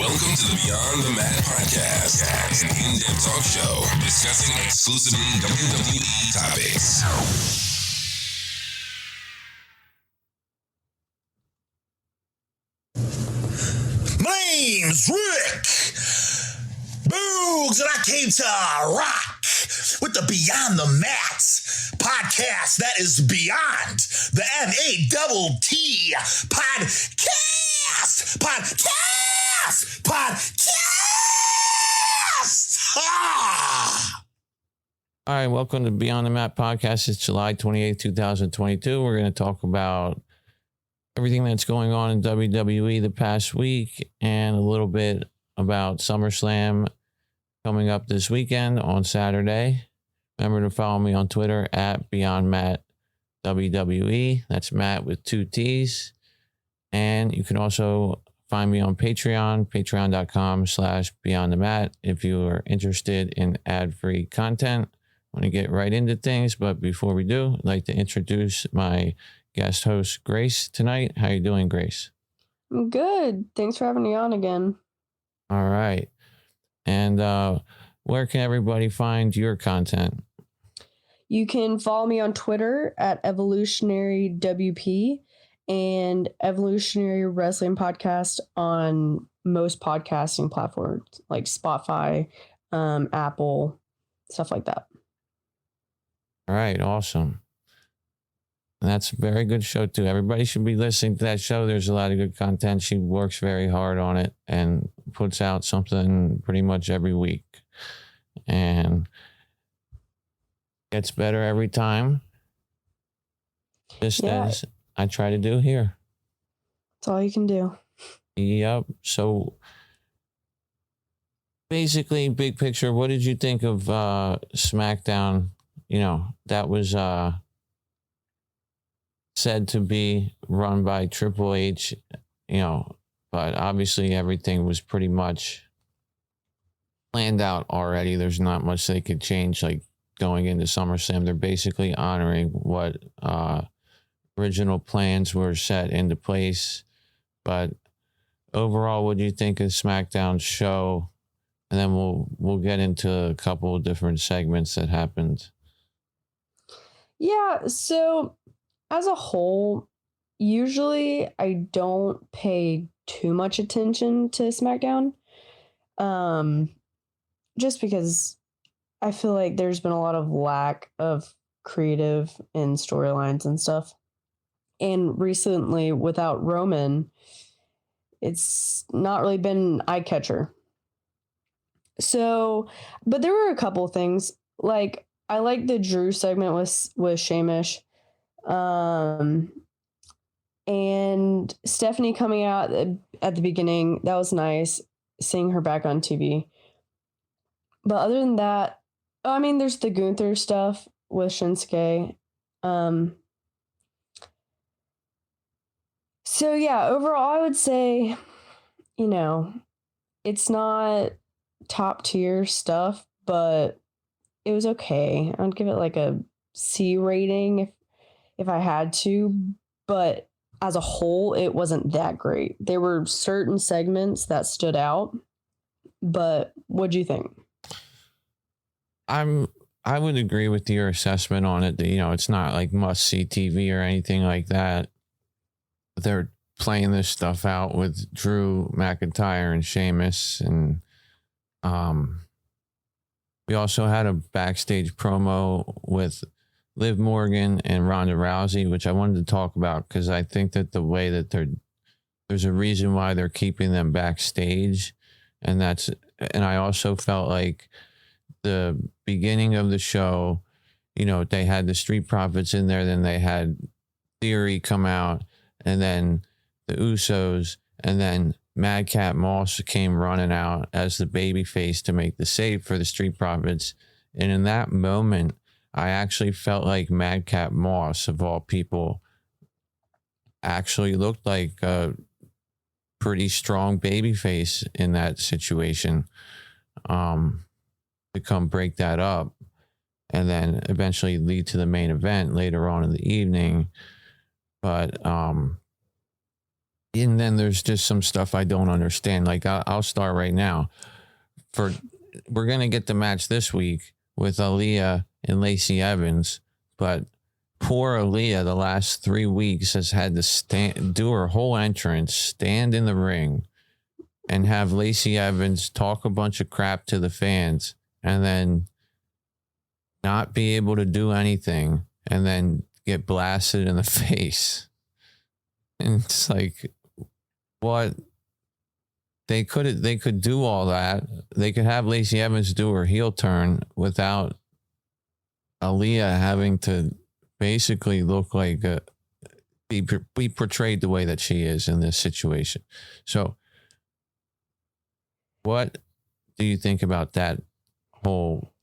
Welcome to the Beyond the Mat podcast, an in-depth talk show discussing exclusively WWE topics. My name's Rick Boogs, and I came to rock with the Beyond the Mat podcast that is beyond the M-A-T-T podcast. All right, welcome to Beyond the Mat podcast. It's July 28th, 2022. We're going to talk about everything that's going on in WWE the past week and a little bit about SummerSlam coming up this weekend on Saturday. Remember to follow me on Twitter at Beyond Mat WWE. That's Matt with 2 T's. And you can also find me on Patreon, patreon.com/Beyond the Mat if you are interested in ad-free content. I want to get right into things, but before we do, I'd like to introduce my guest host, Grace, tonight. How you doing, Grace? I'm good. Thanks for having me on again. All right. And where can everybody find your content? You can follow me on Twitter at EvolutionaryWP and Evolutionary Wrestling Podcast on most podcasting platforms like Spotify, Apple, stuff like that. All right, awesome. And that's a very good show too. Everybody should be listening to that show. There's a lot of good content. She works very hard on it and puts out something pretty much every week. And gets better every time. Just as I try to do here. That's all you can do. Yep. So basically, big picture, what did you think of SmackDown? You know, that was said to be run by Triple H, you know, but obviously everything was pretty much planned out already. There's not much they could change, like going into SummerSlam. They're basically honoring what original plans were set into place. But overall, what do you think of SmackDown's show? And then we'll get into a couple of different segments that happened. Yeah, so as a whole, usually I don't pay too much attention to SmackDown. Just because I feel like there's been a lot of lack of creative and storylines and stuff. And recently, without Roman, it's not really been an eye catcher. So, but there were a couple things. Like, I like the Drew segment with Sheamus. And Stephanie coming out at the beginning, that was nice, seeing her back on TV. But other than that, I mean, there's the Gunther stuff with Shinsuke. So yeah, overall, I would say, you know, it's not top tier stuff, but it was okay. I'd give it like a C rating if I had to, but as a whole, it wasn't that great. There were certain segments that stood out, but what do you think? I would agree with your assessment on it. That, you know, it's not like must-see TV or anything like that. They're playing this stuff out with Drew McIntyre and Sheamus, and we also had a backstage promo with Liv Morgan and Ronda Rousey, which I wanted to talk about because I think that the way that there's a reason why they're keeping them backstage, and I also felt like the beginning of the show, you know, they had the Street Profits in there, then they had Theory come out, and then the Usos, and then Madcap Moss came running out as the babyface to make the save for the Street Profits. And in that moment, I actually felt like Madcap Moss, of all people, actually looked like a pretty strong babyface in that situation. To come break that up and then eventually lead to the main event later on in the evening. But And then there's just some stuff I don't understand. Like I'll start right now. We're gonna get the match this week with Aaliyah and Lacey Evans, but poor Aaliyah the last 3 weeks has had to do her whole entrance, stand in the ring, and have Lacey Evans talk a bunch of crap to the fans, and then not be able to do anything, and then get blasted in the face. And it's like, what? They could do all that. They could have Lacey Evans do her heel turn without Aaliyah having to basically look like be portrayed the way that she is in this situation. So what do you think about that whole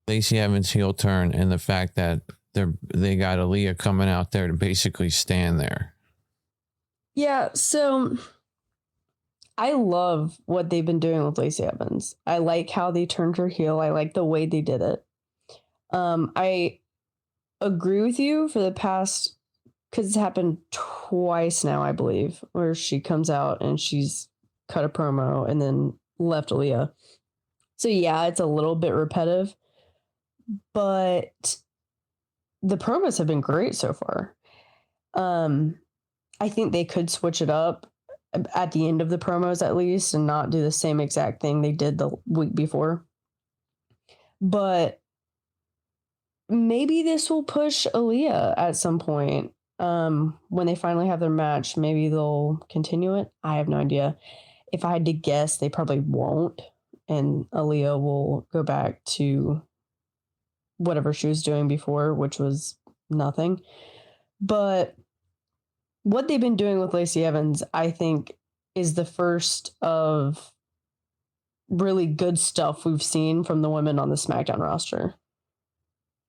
Lacey Evans heel turn and the fact that they got Aaliyah coming out there to basically stand there? Yeah, so I love what they've been doing with Lacey Evans. I like how they turned her heel. I like the way they did it. I agree with you for the past, because it's happened twice now, I believe, where she comes out and she's cut a promo and then left Aaliyah. So yeah, it's a little bit repetitive, but the promos have been great so far. I think they could switch it up at the end of the promos at least and not do the same exact thing they did the week before. But maybe this will push Aaliyah at some point. When they finally have their match, maybe they'll continue it. I have no idea. If I had to guess, they probably won't. And Aaliyah will go back to whatever she was doing before, which was nothing. But what they've been doing with Lacey Evans, I think, is the first of really good stuff we've seen from the women on the SmackDown roster.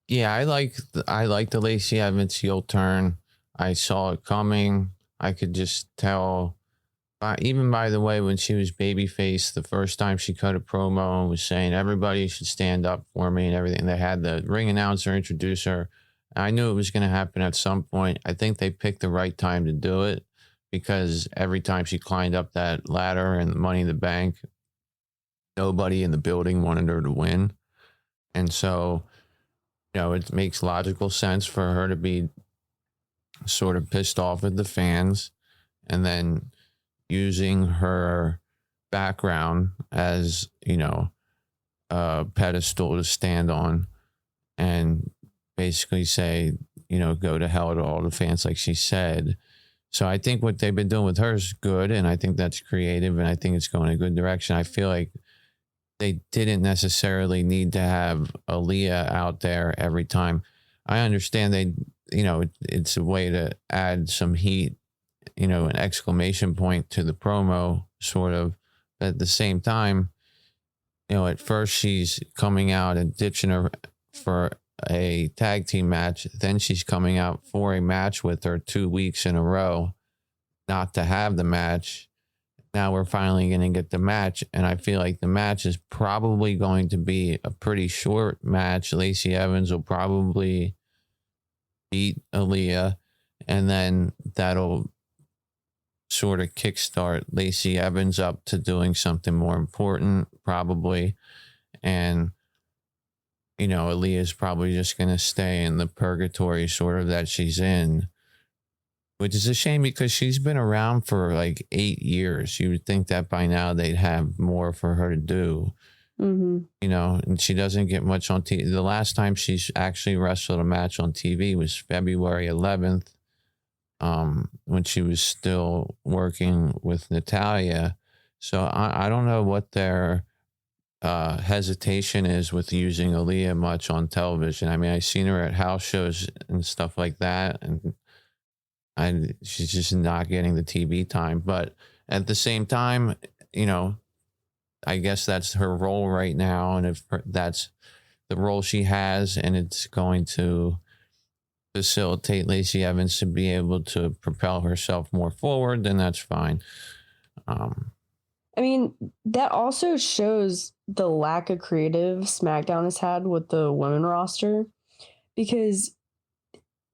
Yeah, I like the Lacey Evans heel turn. I saw it coming. I could just tell, even by the way, when she was babyface, the first time she cut a promo and was saying everybody should stand up for me and everything. They had the ring announcer introduce her. I knew it was going to happen at some point. I think they picked the right time to do it because every time she climbed up that ladder and Money in the Bank, nobody in the building wanted her to win. And so, it makes logical sense for her to be sort of pissed off at the fans and then using her background as, a pedestal to stand on and basically say, go to hell to all the fans, like she said. So I think what they've been doing with her is good, and I think that's creative, and I think it's going in a good direction. I feel like they didn't necessarily need to have Aaliyah out there every time. I understand it's a way to add some heat, an exclamation point to the promo, sort of. But at the same time, at first she's coming out and ditching her for a tag team match. Then she's coming out for a match with her 2 weeks in a row, not to have the match. Now we're finally going to get the match. And I feel like the match is probably going to be a pretty short match. Lacey Evans will probably beat Aaliyah, and then that'll sort of kickstart Lacey Evans up to doing something more important, probably. And Aaliyah's probably just going to stay in the purgatory sort of that she's in, which is a shame because she's been around for like 8 years. You would think that by now they'd have more for her to do, and she doesn't get much on TV. The last time she's actually wrestled a match on TV was February 11th, when she was still working with Natalya. So I don't know what their hesitation is with using Aaliyah much on television. I mean, I've seen her at house shows and stuff like that, and she's just not getting the TV time. But at the same time, I guess that's her role right now, and if that's the role she has, and it's going to facilitate Lacey Evans to be able to propel herself more forward, then that's fine. I mean, that also shows the lack of creative SmackDown has had with the women roster, because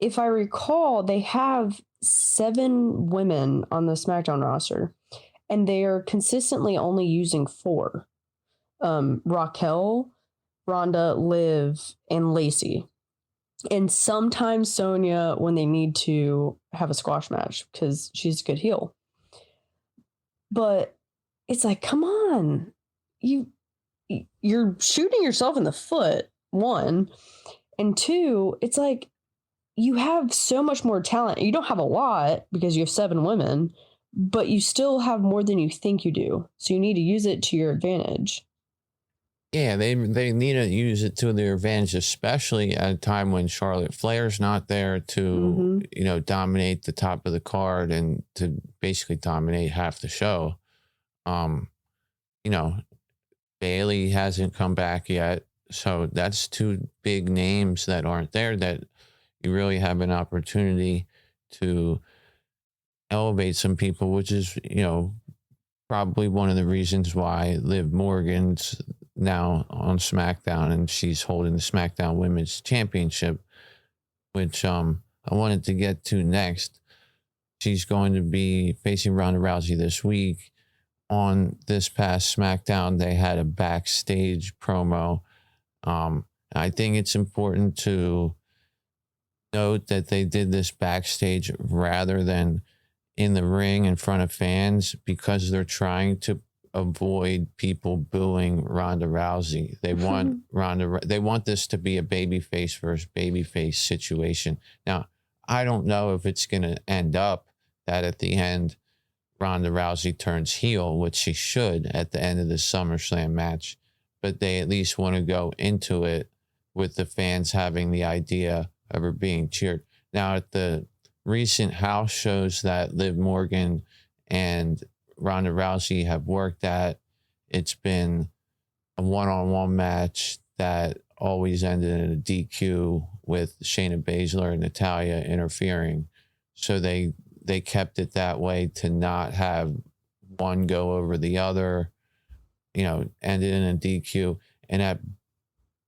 if I recall, they have 7 women on the SmackDown roster, and they are consistently only using 4. Raquel, Ronda, Liv, and Lacey. And sometimes Sonya when they need to have a squash match because she's a good heel. But it's like, come on. You're shooting yourself in the foot, 1. And 2, it's like you have so much more talent. You don't have a lot because you have 7 women, but you still have more than you think you do. So you need to use it to your advantage. Yeah, they need to use it to their advantage, especially at a time when Charlotte Flair's not there to, dominate the top of the card and to basically dominate half the show. Bailey hasn't come back yet. So that's 2 big names that aren't there that you really have an opportunity to elevate some people, which is, probably one of the reasons why Liv Morgan's now on SmackDown and she's holding the SmackDown Women's Championship, which I wanted to get to next. She's going to be facing Ronda Rousey this week. On this past SmackDown, they had a backstage promo. I think it's important to note that they did this backstage rather than in the ring in front of fans because they're trying to avoid people booing Ronda Rousey. They want they want this to be a babyface versus babyface situation. Now, I don't know if it's going to end up that at the end Ronda Rousey turns heel, which she should at the end of the SummerSlam match, but they at least want to go into it with the fans having the idea of her being cheered. Now, at the recent house shows that Liv Morgan and Ronda Rousey have worked at, it's been a one-on-one match that always ended in a DQ with Shayna Baszler and Natalya interfering. So they kept it that way to not have one go over the other, ended in a DQ. And at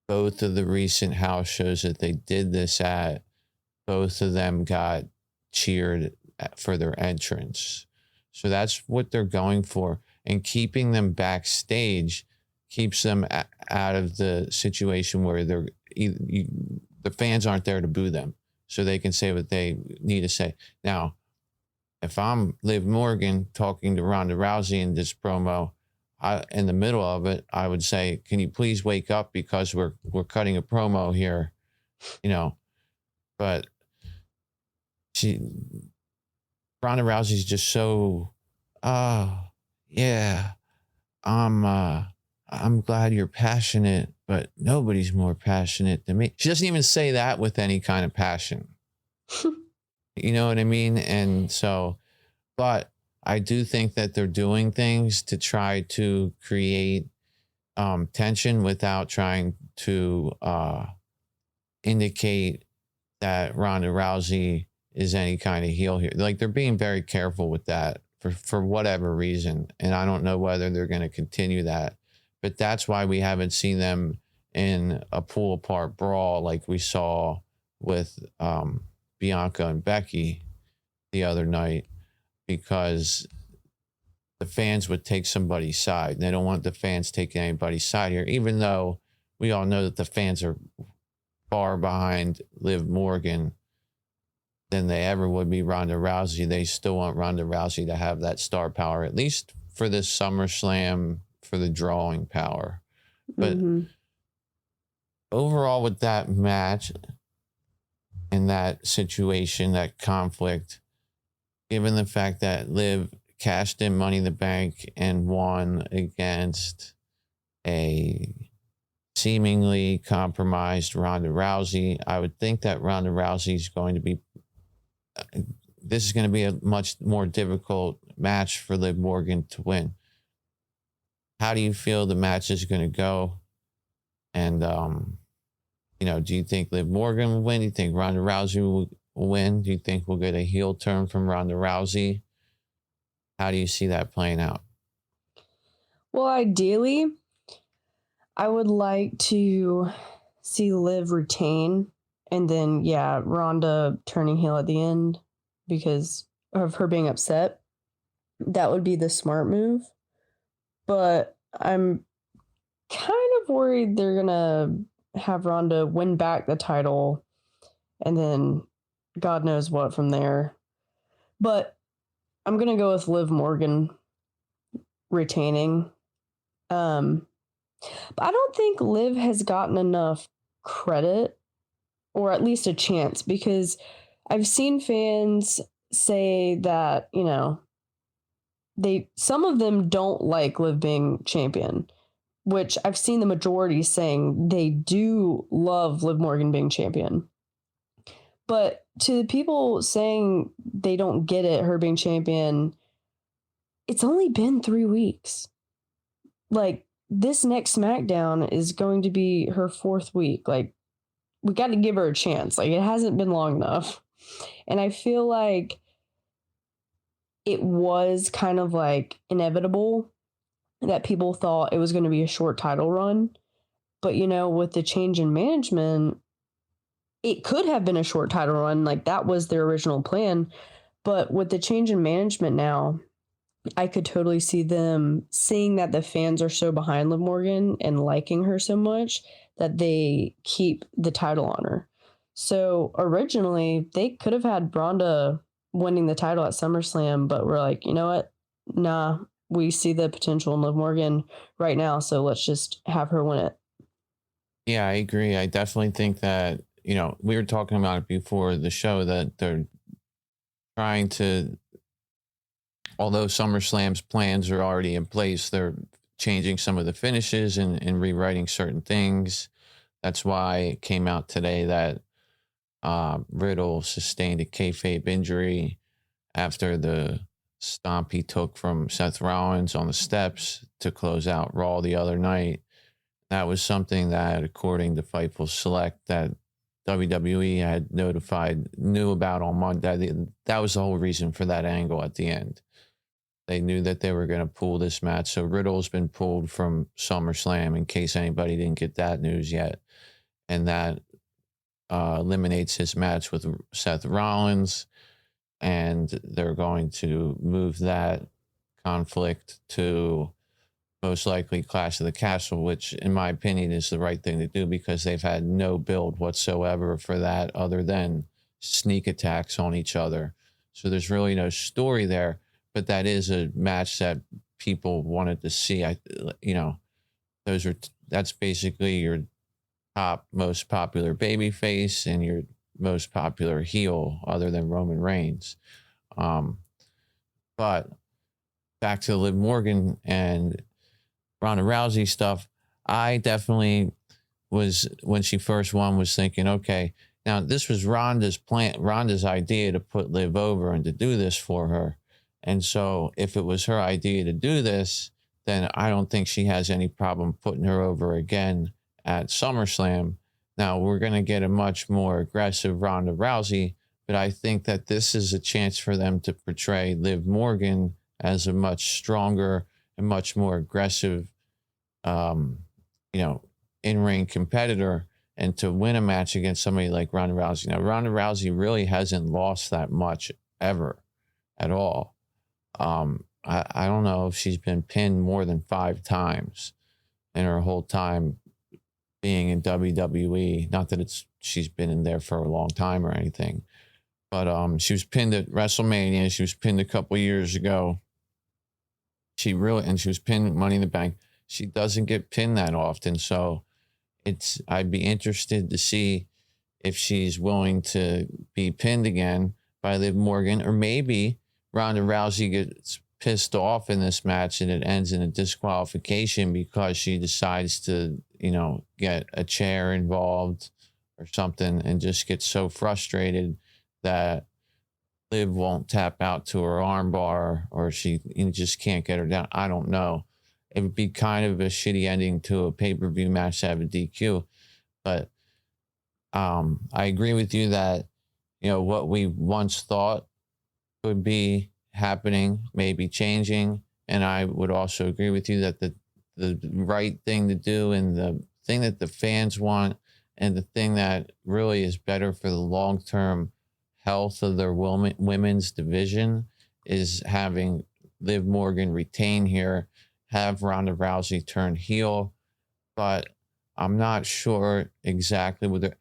both of the recent house shows that they did this at, both of them got cheered for their entrance. So that's what they're going for. And keeping them backstage keeps them out of the situation where the fans aren't there to boo them. So they can say what they need to say. Now, if I'm Liv Morgan talking to Ronda Rousey in this promo, in the middle of it, I would say, can you please wake up because we're cutting a promo here, but Ronda Rousey's just so, yeah, I'm glad you're passionate, but nobody's more passionate than me. She doesn't even say that with any kind of passion. You know what I mean? And so, but I do think that they're doing things to try to create tension without trying to indicate that Ronda Rousey is any kind of heel here. Like, they're being very careful with that for whatever reason. And I don't know whether they're going to continue that. But that's why we haven't seen them in a pull apart brawl like we saw with Bianca and Becky the other night, because the fans would take somebody's side. They don't want the fans taking anybody's side here, even though we all know that the fans are far behind Liv Morgan than they ever would be Ronda Rousey. They still want Ronda Rousey to have that star power, at least for this SummerSlam, for the drawing power. But overall with that match and that situation, that conflict, given the fact that Liv cashed in Money in the Bank and won against a seemingly compromised Ronda Rousey, I would think that Ronda Rousey is going to be, this is going to be a much more difficult match for Liv Morgan to win. How do you feel the match is going to go? And, do you think Liv Morgan will win? Do you think Ronda Rousey will win? Do you think we'll get a heel turn from Ronda Rousey? How do you see that playing out? Well, ideally, I would like to see Liv retain And then, yeah, Ronda turning heel at the end because of her being upset. That would be the smart move. But I'm kind of worried they're going to have Ronda win back the title and then God knows what from there. But I'm going to go with Liv Morgan retaining. But I don't think Liv has gotten enough credit, or at least a chance, because I've seen fans say that, you know, some of them don't like Liv being champion, which I've seen the majority saying they do love Liv Morgan being champion. But to the people saying they don't get it, her being champion, it's only been 3 weeks. Like, this next SmackDown is going to be her 4th week. Like, we got to give her a chance. Like, it hasn't been long enough. And I feel like it was kind of like inevitable that people thought it was going to be a short title run. But, you know, with the change in management, it could have been a short title run. Like, that was their original plan. But with the change in management now, I could totally see them seeing that the fans are so behind Liv Morgan and liking her so much that they keep the title on her. So originally, they could have had Ronda winning the title at SummerSlam, but we're like, you know what? Nah, we see the potential in Liv Morgan right now, so let's just have her win it. Yeah, I agree. I definitely think that, you know, we were talking about it before the show that they're trying to, although SummerSlam's plans are already in place, they're changing some of the finishes and rewriting certain things. That's why it came out today that Riddle sustained a kayfabe injury after the stomp he took from Seth Rollins on the steps to close out Raw the other night. That was something that, according to Fightful Select, that WWE had knew about on Monday. That was the whole reason for that angle at the end. They knew that they were going to pull this match. So Riddle's been pulled from SummerSlam, in case anybody didn't get that news yet. And that eliminates his match with Seth Rollins. And they're going to move that conflict to most likely Clash of the Castle, which in my opinion is the right thing to do, because they've had no build whatsoever for that other than sneak attacks on each other. So there's really no story there. But that is a match that people wanted to see. That's basically your top most popular babyface and your most popular heel, other than Roman Reigns. But back to Liv Morgan and Ronda Rousey stuff, I definitely was, when she first won, was thinking, okay, now this was Ronda's plan, Ronda's idea to put Liv over and to do this for her. And so if it was her idea to do this, then I don't think she has any problem putting her over again at SummerSlam. Now, we're going to get a much more aggressive Ronda Rousey, but I think that this is a chance for them to portray Liv Morgan as a much stronger and much more aggressive, in-ring competitor, and to win a match against somebody like Ronda Rousey. Now, Ronda Rousey really hasn't lost that much ever at all. I don't know if she's been pinned more than 5 times in her whole time being in WWE. Not that she's been in there for a long time or anything, but she was pinned at WrestleMania. She was pinned a couple years ago. She was pinned at Money in the Bank. She doesn't get pinned that often, so I'd be interested to see if she's willing to be pinned again by Liv Morgan, or maybe Ronda Rousey gets pissed off in this match and it ends in a disqualification because she decides to, get a chair involved or something, and just gets so frustrated that Liv won't tap out to her armbar, or she just can't get her down. I don't know. It would be kind of a shitty ending to a pay-per-view match to have a DQ. But I agree with you that, what we once thought would be happening may be changing. And I would also agree with you that the right thing to do and the thing that the fans want And the thing that really is better for the long-term health of their women's division is having Liv Morgan retain here, have Ronda Rousey turn heel. But I'm not sure exactly whether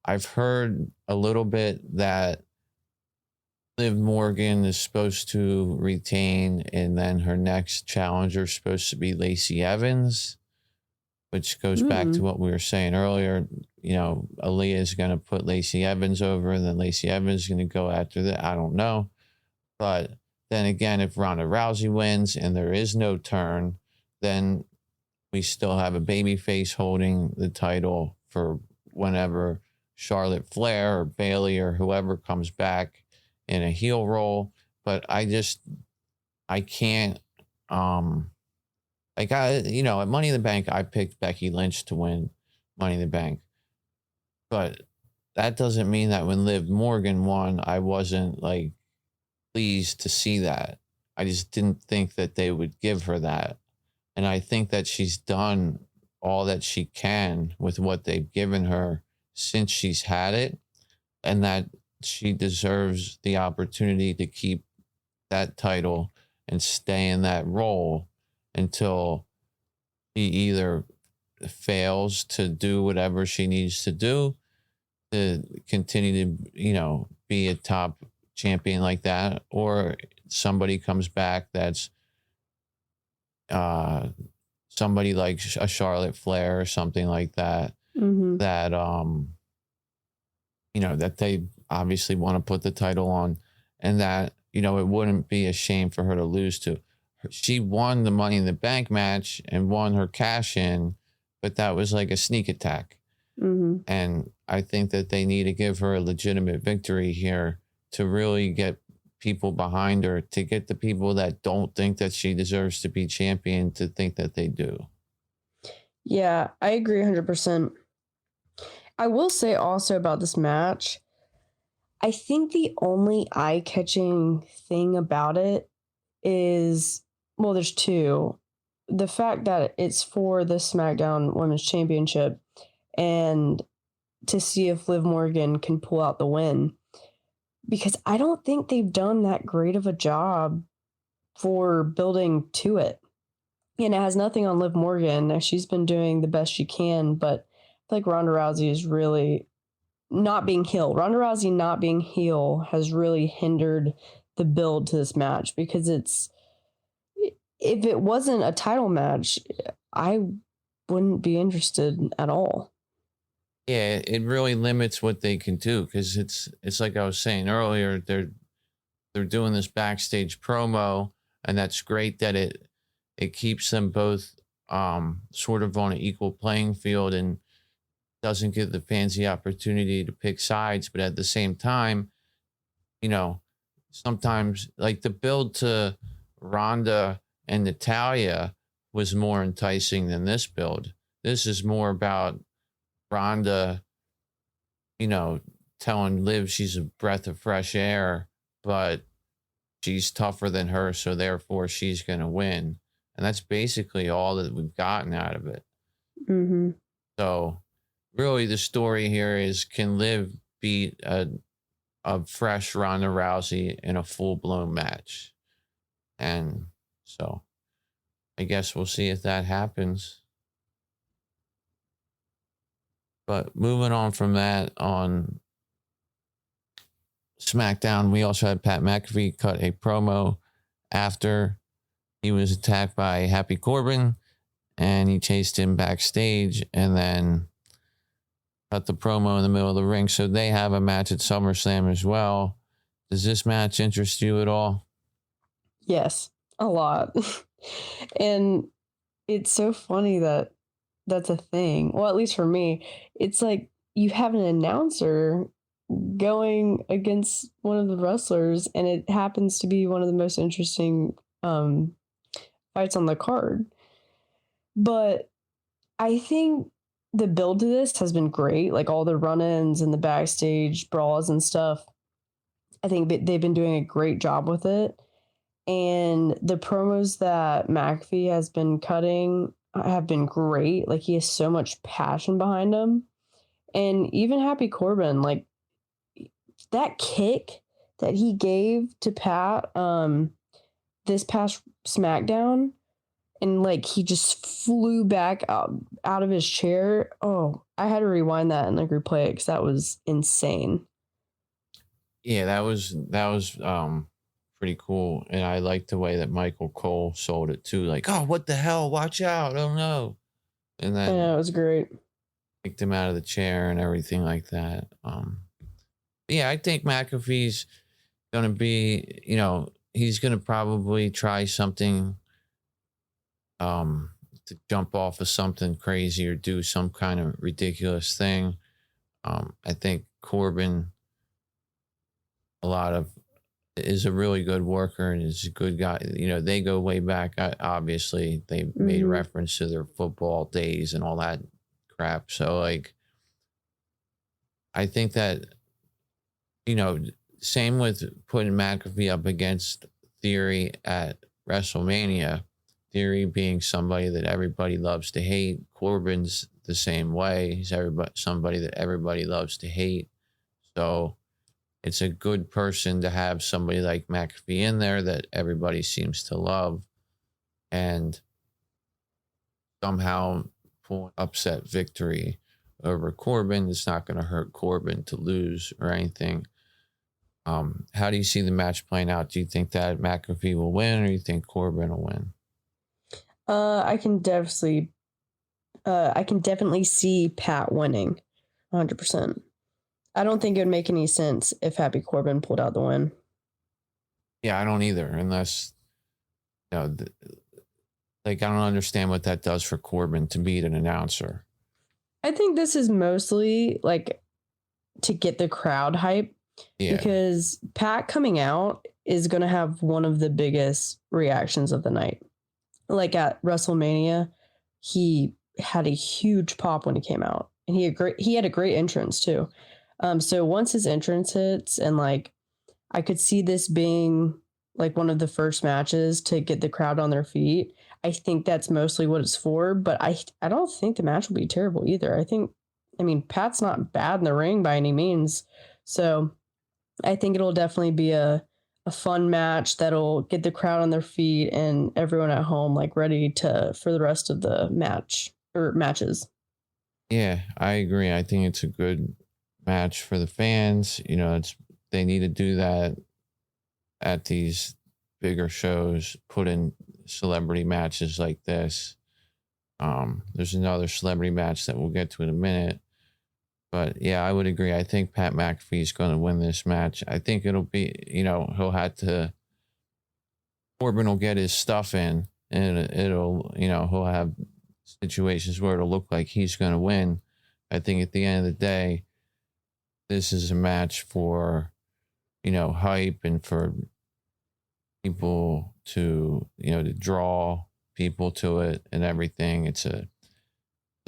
I've heard a little bit that Liv Morgan is supposed to retain, and then her next challenger is supposed to be Lacey Evans, which goes back to what we were saying earlier. You know, Aaliyah is going to put Lacey Evans over, and then Lacey Evans is going to go after that. I don't know. But then again, if Ronda Rousey wins and there is no turn, then we still have a babyface holding the title for whenever Charlotte Flair or Bayley or whoever comes back in a heel role. But I can't, like at Money in the Bank, I picked Becky Lynch to win Money in the Bank. But that doesn't mean that when Liv Morgan won, I wasn't like pleased to see that. I just didn't think that they would give her that. And I think that she's done all that she can with what they've given her since she's had it, and that she deserves the opportunity to keep that title and stay in that role until she either fails to do whatever she needs to do to continue to, be a top champion like that, or somebody comes back that's somebody like a Charlotte Flair or something like that, that that they obviously want to put the title on, and that it wouldn't be a shame for her to lose to. She won the Money in the Bank match and won her cash in, but that was like a sneak attack. And I think that they need to give her a legitimate victory here to really get people behind her, to get the people that don't think that she deserves to be champion to think that they do. Yeah, I agree 100%. I will say also about this match, I think the only eye-catching thing about it is, well, there's two. The fact that it's for the SmackDown Women's Championship, and to see if Liv Morgan can pull out the win. Because I don't think they've done that great of a job for building to it. And it has nothing on Liv Morgan. She's been doing the best she can, but I feel like Ronda Rousey is really not being heel. Ronda Rousey not being heel has really hindered the build to this match, because if it wasn't a title match, I wouldn't be interested at all. Yeah, it really limits what they can do, because it's like I was saying earlier, they're doing this backstage promo, and that's great that it keeps them both sort of on an equal playing field and doesn't give the fans the opportunity to pick sides. But at the same time, sometimes like the build to Ronda and Natalya was more enticing than this build. This is more about Ronda, telling Liv she's a breath of fresh air, but she's tougher than her, so therefore she's going to win. And that's basically all that we've gotten out of it. So really the story here is, can Liv beat a fresh Ronda Rousey in a full-blown match? And so I guess we'll see if that happens. But moving on from that, on SmackDown, we also had Pat McAfee cut a promo after he was attacked by Happy Corbin, and he chased him backstage and then cut the promo in the middle of the ring. So they have a match at SummerSlam as well. Does this match interest you at all? Yes, a lot. And it's so funny that that's a thing. Well, at least for me, it's like you have an announcer going against one of the wrestlers, and it happens to be one of the most interesting fights on the card. But I think the build to this has been great, like all the run-ins and the backstage brawls and stuff. I think they've been doing a great job with it. And the promos that McAfee has been cutting have been great. Like, he has so much passion behind them. And even Happy Corbin, like that kick that he gave to Pat this past SmackDown, and like he just flew back out of his chair. Oh, I had to rewind that and like replay it because that was insane. Yeah, that was pretty cool. And I like the way that Michael Cole sold it too. Like, oh, what the hell? Watch out. Oh no. And then Yeah, it was great. kicked him out of the chair and everything like that. Yeah, I think McAfee's gonna be, he's gonna probably try something to jump off of something crazy or do some kind of ridiculous thing. I think Corbin is a really good worker and is a good guy. They go way back. Obviously, they made reference to their football days and all that crap. So, like, I think that, same with putting McAfee up against Theory at WrestleMania. Theory being somebody that everybody loves to hate. Corbin's the same way. He's somebody that everybody loves to hate. So it's a good person to have somebody like McAfee in there that everybody seems to love, and somehow pull an upset victory over Corbin. It's not going to hurt Corbin to lose or anything. How do you see the match playing out? Do you think that McAfee will win, or do you think Corbin will win? I can definitely see Pat winning 100%. I don't think it would make any sense if Happy Corbin pulled out the win. Yeah, I don't either, unless, I don't understand what that does for Corbin to beat an announcer. I think this is mostly like to get the crowd hype. Yeah. Because Pat coming out is going to have one of the biggest reactions of the night. Like at WrestleMania, he had a huge pop when he came out, and he had a great entrance too. So once his entrance hits, and like I could see this being like one of the first matches to get the crowd on their feet. I think that's mostly what it's for, but I don't think the match will be terrible either. I mean, Pat's not bad in the ring by any means. So I think it'll definitely be a fun match that'll get the crowd on their feet and everyone at home like ready for the rest of the matches. Yeah, I agree. I think it's a good match for the fans. They need to do that at these bigger shows, put in celebrity matches like this. There's another celebrity match that we'll get to in a minute. But yeah, I would agree. I think Pat McAfee is going to win this match. I think it'll be, Corbin will get his stuff in, and he'll have situations where it'll look like he's going to win. I think at the end of the day, this is a match for, hype and for people to, to draw people to it and everything. It's a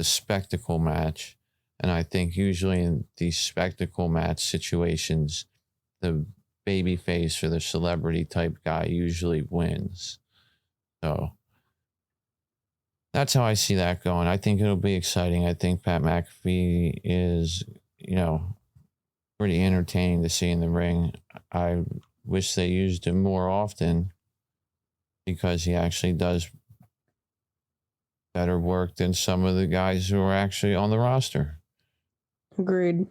spectacle match. And I think usually in these spectacle match situations, the babyface or the celebrity type guy usually wins. So that's how I see that going. I think it'll be exciting. I think Pat McAfee is, pretty entertaining to see in the ring. I wish they used him more often because he actually does better work than some of the guys who are actually on the roster. Agreed.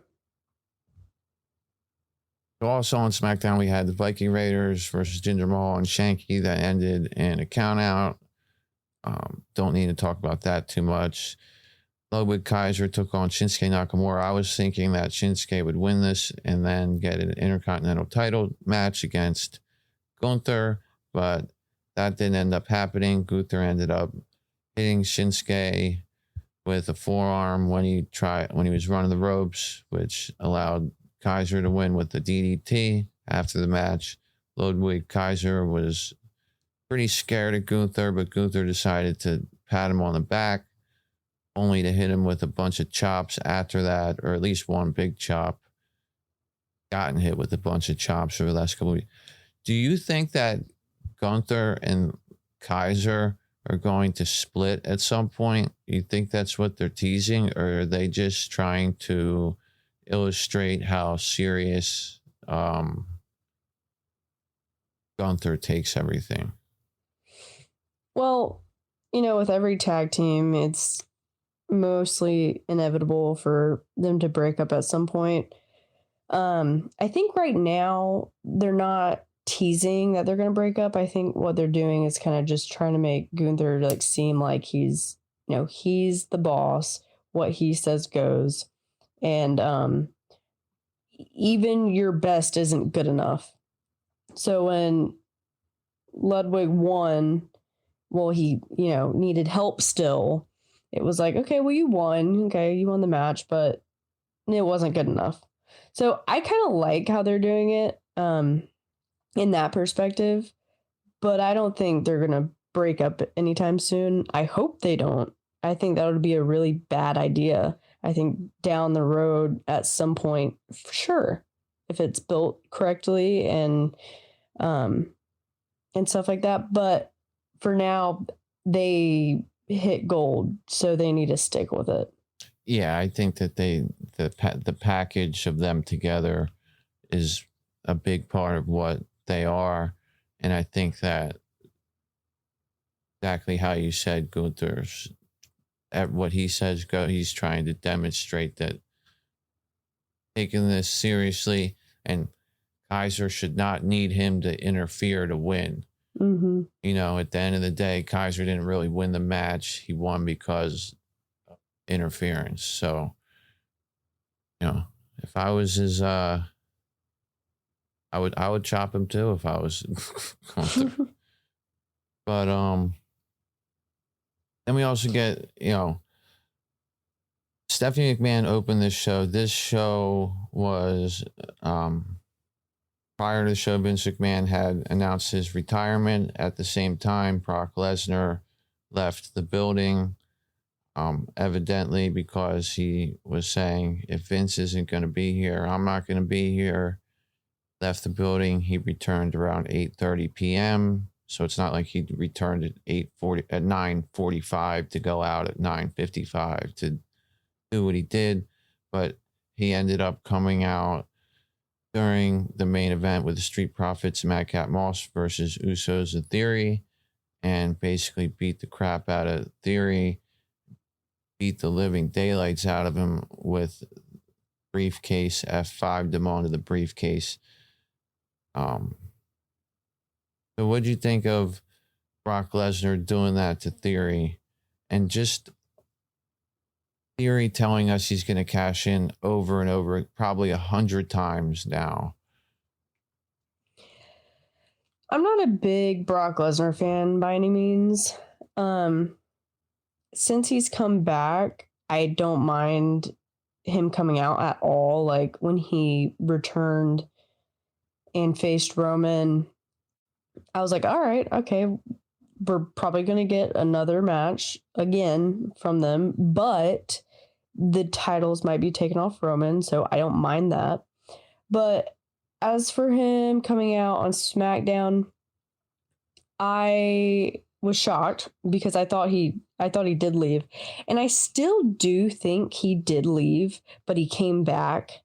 Also on SmackDown, we had the Viking Raiders versus Jinder Mahal and Shanky that ended in a count out. Don't need to talk about that too much. Ludwig Kaiser took on Shinsuke Nakamura. I was thinking that Shinsuke would win this and then get an Intercontinental title match against Gunther, but that didn't end up happening. Gunther ended up hitting Shinsuke with a forearm when he was running the ropes, which allowed Kaiser to win with the DDT. After the match, Ludwig Kaiser was pretty scared of Gunther, but Gunther decided to pat him on the back, only to hit him with a bunch of chops after that, or at least one big chop. Gotten hit with a bunch of chops over the last couple of weeks. Do you think that Gunther and Kaiser are going to split at some point? You think that's what they're teasing, or are they just trying to illustrate how serious Gunther takes everything? Well, with every tag team, it's mostly inevitable for them to break up at some point. I think right now they're not teasing that they're going to break up. I think what they're doing is kind of just trying to make Gunther like seem like he's the boss. What he says goes, and even your best isn't good enough. So when Ludwig won, well, he needed help still. It was like, okay, well, you won. Okay, you won the match, but it wasn't good enough. So I kind of like how they're doing it in that perspective, but I don't think they're going to break up anytime soon. I hope they don't. I think that would be a really bad idea. I think down the road at some point, for sure, if it's built correctly and stuff like that. But for now, they hit gold, so they need to stick with it. Yeah, I think that the package of them together is a big part of what they are, and I think that exactly how you said, Gunther's at what he says go. He's trying to demonstrate that taking this seriously, and Kaiser should not need him to interfere to win. Mm-hmm. At the end of the day, Kaiser didn't really win the match. He won because of interference. So, if I was his, I would chop him too if I was going through. But then we also get, Stephanie McMahon opened this show. This show was prior to the show, Vince McMahon had announced his retirement. At the same time, Brock Lesnar left the building, evidently because he was saying, if Vince isn't going to be here, I'm not going to be here. Left the building. He returned around 8:30 p.m. So it's not like he returned at 9:45 to go out at 9:55 to do what he did. But he ended up coming out during the main event with the Street Profits, Madcap Moss versus Usos and Theory, and basically beat the crap out of Theory, beat the living daylights out of him with briefcase, F5 him onto the briefcase. So what'd you think of Brock Lesnar doing that to Theory, and just Theory telling us he's going to cash in over and over, probably 100 times now? I'm not a big Brock Lesnar fan by any means. Since he's come back, I don't mind him coming out at all. Like when he returned and faced Roman, I was like, all right, okay, we're probably going to get another match again from them, but the titles might be taken off Roman, so I don't mind that. But as for him coming out on SmackDown, I was shocked because I thought he did leave, and I still do think he did leave, but he came back.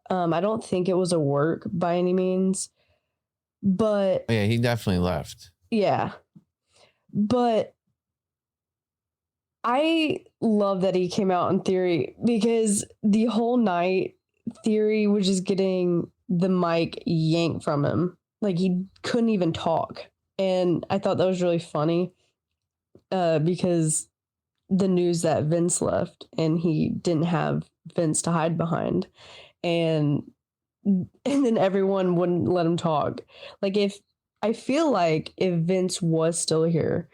I don't think it was a work by any means, but yeah, he definitely left. Yeah, but I love that he came out in Theory, because the whole night Theory was just getting the mic yanked from him. Like he couldn't even talk. And I thought that was really funny because the news that Vince left and he didn't have Vince to hide behind. And then everyone wouldn't let him talk. Like I feel like if Vince was still here,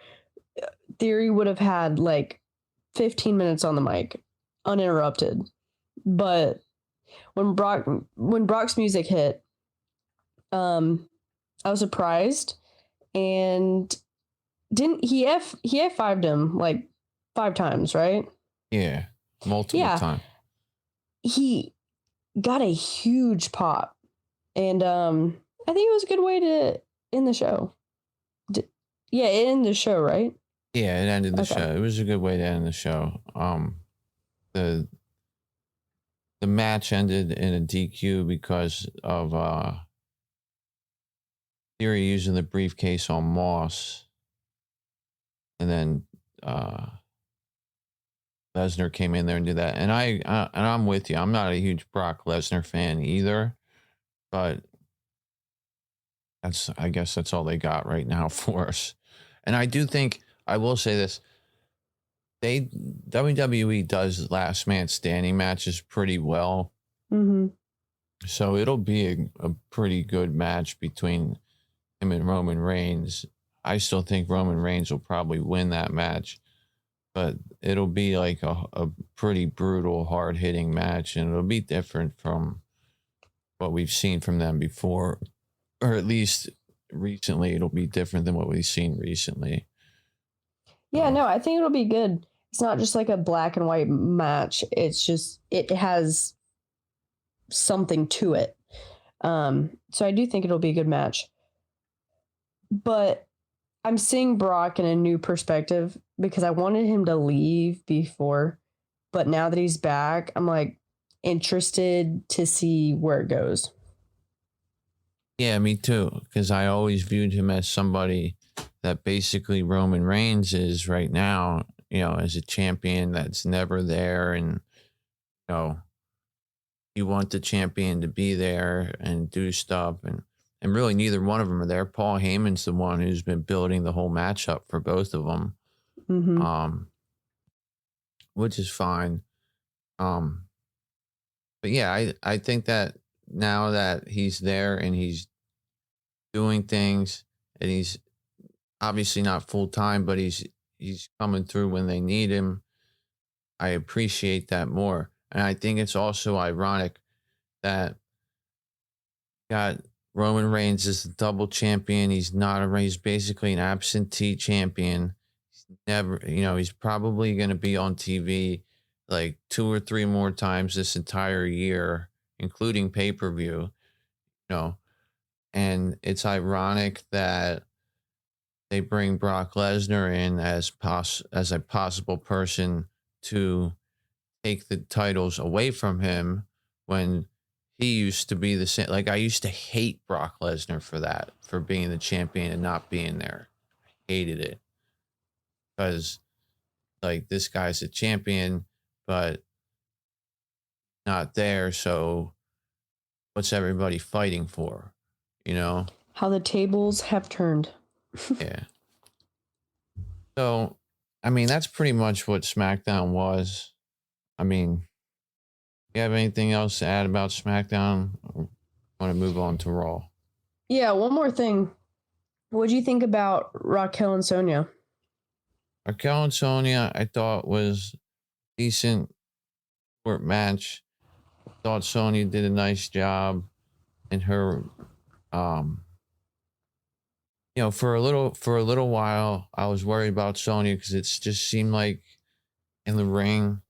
Theory would have had like 15 minutes on the mic, uninterrupted. But when Brock's music hit, I was surprised, and he F5'd him like 5 times, right? Yeah, multiple times. He got a huge pop, and I think it was a good way to end the show. End the show, right? Yeah, it ended the Okay. show. It was a good way to end the show. The match ended in a DQ because of Theory using the briefcase on Moss, and then Lesnar came in there and did that. And I'm with you. I'm not a huge Brock Lesnar fan either, but I guess that's all they got right now for us. And I do think, I will say this, WWE does last man standing matches pretty well. Mm-hmm. So it'll be a pretty good match between him and Roman Reigns. I still think Roman Reigns will probably win that match, but it'll be like a pretty brutal, hard-hitting match, and it'll be different from what we've seen from them before, or at least recently. It'll be different than what we've seen recently. Yeah, no, I think it'll be good. It's not just like a black and white match. It's just, it has something to it. So I do think it'll be a good match. But I'm seeing Brock in a new perspective because I wanted him to leave before. But now that he's back, I'm like interested to see where it goes. Yeah, me too. Because I always viewed him as somebody that basically Roman Reigns is right now, as a champion that's never there. And, you want the champion to be there and do stuff. And really neither one of them are there. Paul Heyman's the one who's been building the whole matchup for both of them. Mm-hmm. Which is fine. But yeah, I think that now that he's there and he's doing things, and he's obviously not full time, but he's coming through when they need him, I appreciate that more. And I think it's also ironic that got Roman Reigns is the double champion. He's basically an absentee champion. He's never, he's probably going to be on TV like 2 or 3 more times this entire year, including pay-per-view, and it's ironic that they bring Brock Lesnar in as a possible person to take the titles away from him when he used to be the same. Like, I used to hate Brock Lesnar for being the champion and not being there. I hated it because, like, this guy's a champion, but not there. So what's everybody fighting for? How the tables have turned. Yeah. So, I mean, that's pretty much what SmackDown was. I mean, you have anything else to add about SmackDown? Or want to move on to Raw? Yeah, one more thing. What do you think about Raquel and Sonya? Raquel and Sonya, I thought was decent short match. I thought Sonya did a nice job in her. For a little while, I was worried about Sonya because it just seemed like in the ring,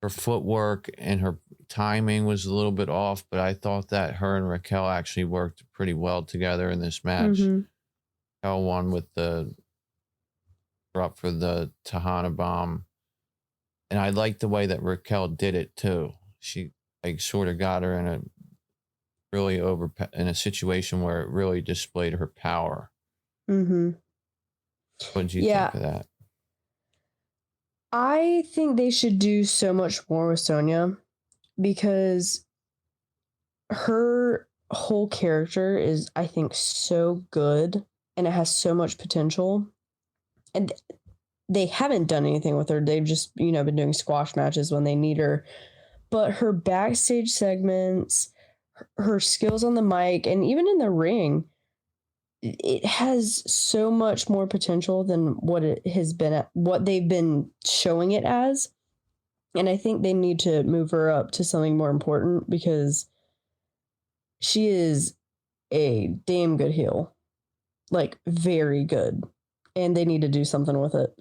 her footwork and her timing was a little bit off, but I thought that her and Raquel actually worked pretty well together in this match. Mm-hmm. Raquel won with up for the Tejana bomb. And I liked the way that Raquel did it too. She sort of got her in a situation where it really displayed her power. Mm-hmm. What did you think of that? I think they should do so much more with Sonya because her whole character is, I think, so good and it has so much potential. And they haven't done anything with her. They've just, been doing squash matches when they need her. But her backstage segments, her skills on the mic, and even in the ring, it has so much more potential than what it has been, what they've been showing it as. And I think they need to move her up to something more important because she is a damn good heel. Like, very good. And they need to do something with it.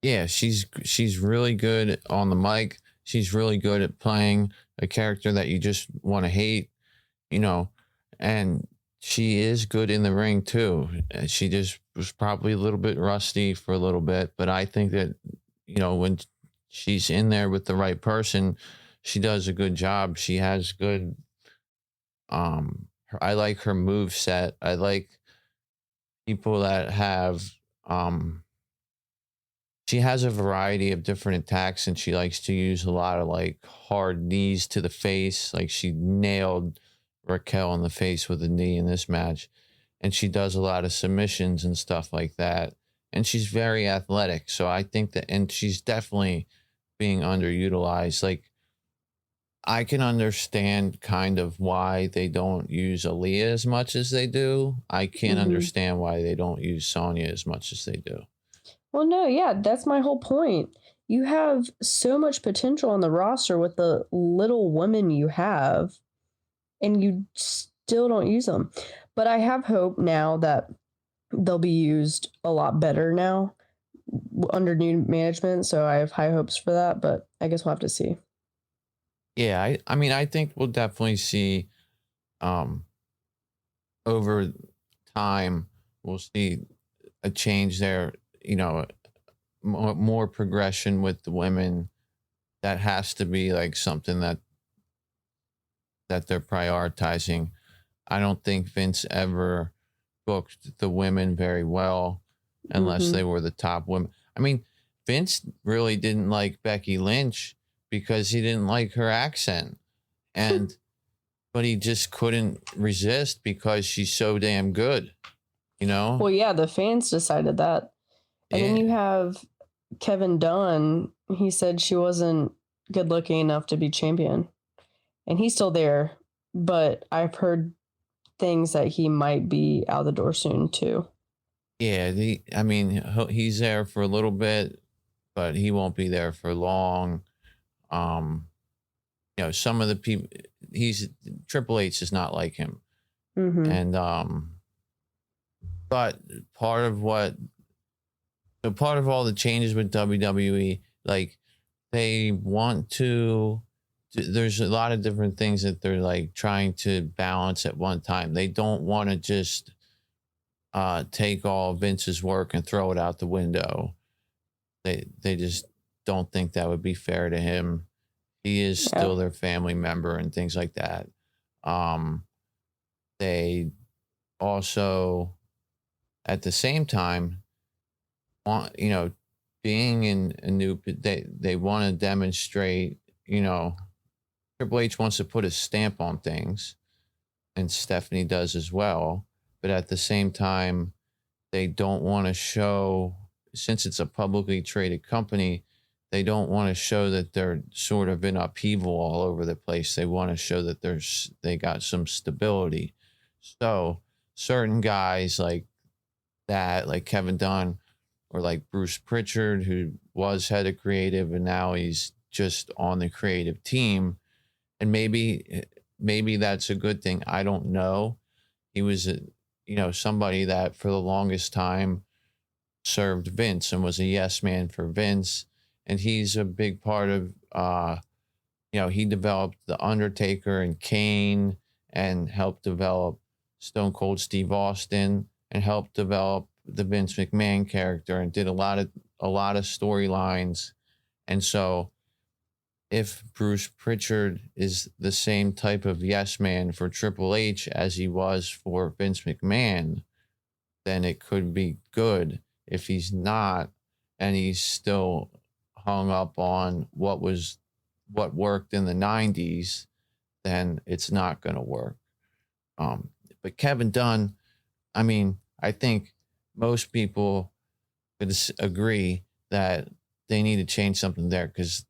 Yeah, she's really good on the mic. She's really good at playing a character that you just want to hate, and she is good in the ring too. She just was probably a little bit rusty for a little bit, but I think that, when she's in there with the right person, she does a good job. She has good, I like her move set. I like people that have, she has a variety of different attacks, and she likes to use a lot of like hard knees to the face. Like she nailed Raquel in the face with a knee in this match. And she does a lot of submissions and stuff like that. And she's very athletic. So I think that, and she's definitely being underutilized. Like, I can understand kind of why they don't use Aaliyah as much as they do. I can't understand why they don't use Sonya as much as they do. Well, no, yeah, that's my whole point. You have so much potential on the roster with the little women you have, and you still don't use them. But I have hope now that they'll be used a lot better now under new management. So I have high hopes for that, but I guess we'll have to see. Yeah, I mean, I think we'll definitely see over time, we'll see a change there, more progression with the women. That has to be like something that they're prioritizing. I don't think Vince ever booked the women very well unless they were the top women. I mean, Vince really didn't like Becky Lynch because he didn't like her accent. But he just couldn't resist because she's so damn good, Well, yeah, the fans decided that. And then you have Kevin Dunn. He said she wasn't good looking enough to be champion. And he's still there, but I've heard things that he might be out the door soon too. Yeah, he's there for a little bit, but he won't be there for long. Some of the people, Triple H is not like him. And but part of all the changes with WWE, like they want to, there's a lot of different things that they're like trying to balance at one time. They don't want to just take all Vince's work and throw it out the window. They just don't think that would be fair to him. He is still their family member and things like that. They also, at the same time, want, being in a new, they want to demonstrate, Triple H wants to put a stamp on things, and Stephanie does as well. But at the same time, they don't want to show, since it's a publicly traded company, they don't want to show that they're sort of in upheaval all over the place. They want to show that they got some stability. So certain guys like that, like Kevin Dunn or like Bruce Pritchard, who was head of creative and now he's just on the creative team. And maybe that's a good thing. I don't know. He was, somebody that for the longest time served Vince and was a yes man for Vince. And he's a big part of, he developed The Undertaker and Kane and helped develop Stone Cold Steve Austin and helped develop the Vince McMahon character and did a lot of storylines. And so if Bruce Pritchard is the same type of yes man for Triple H as he was for Vince McMahon, then it could be good. If he's not, and he's still hung up on what worked in the 90s, then it's not going to work. But Kevin Dunn, I think most people could agree that they need to change something there, because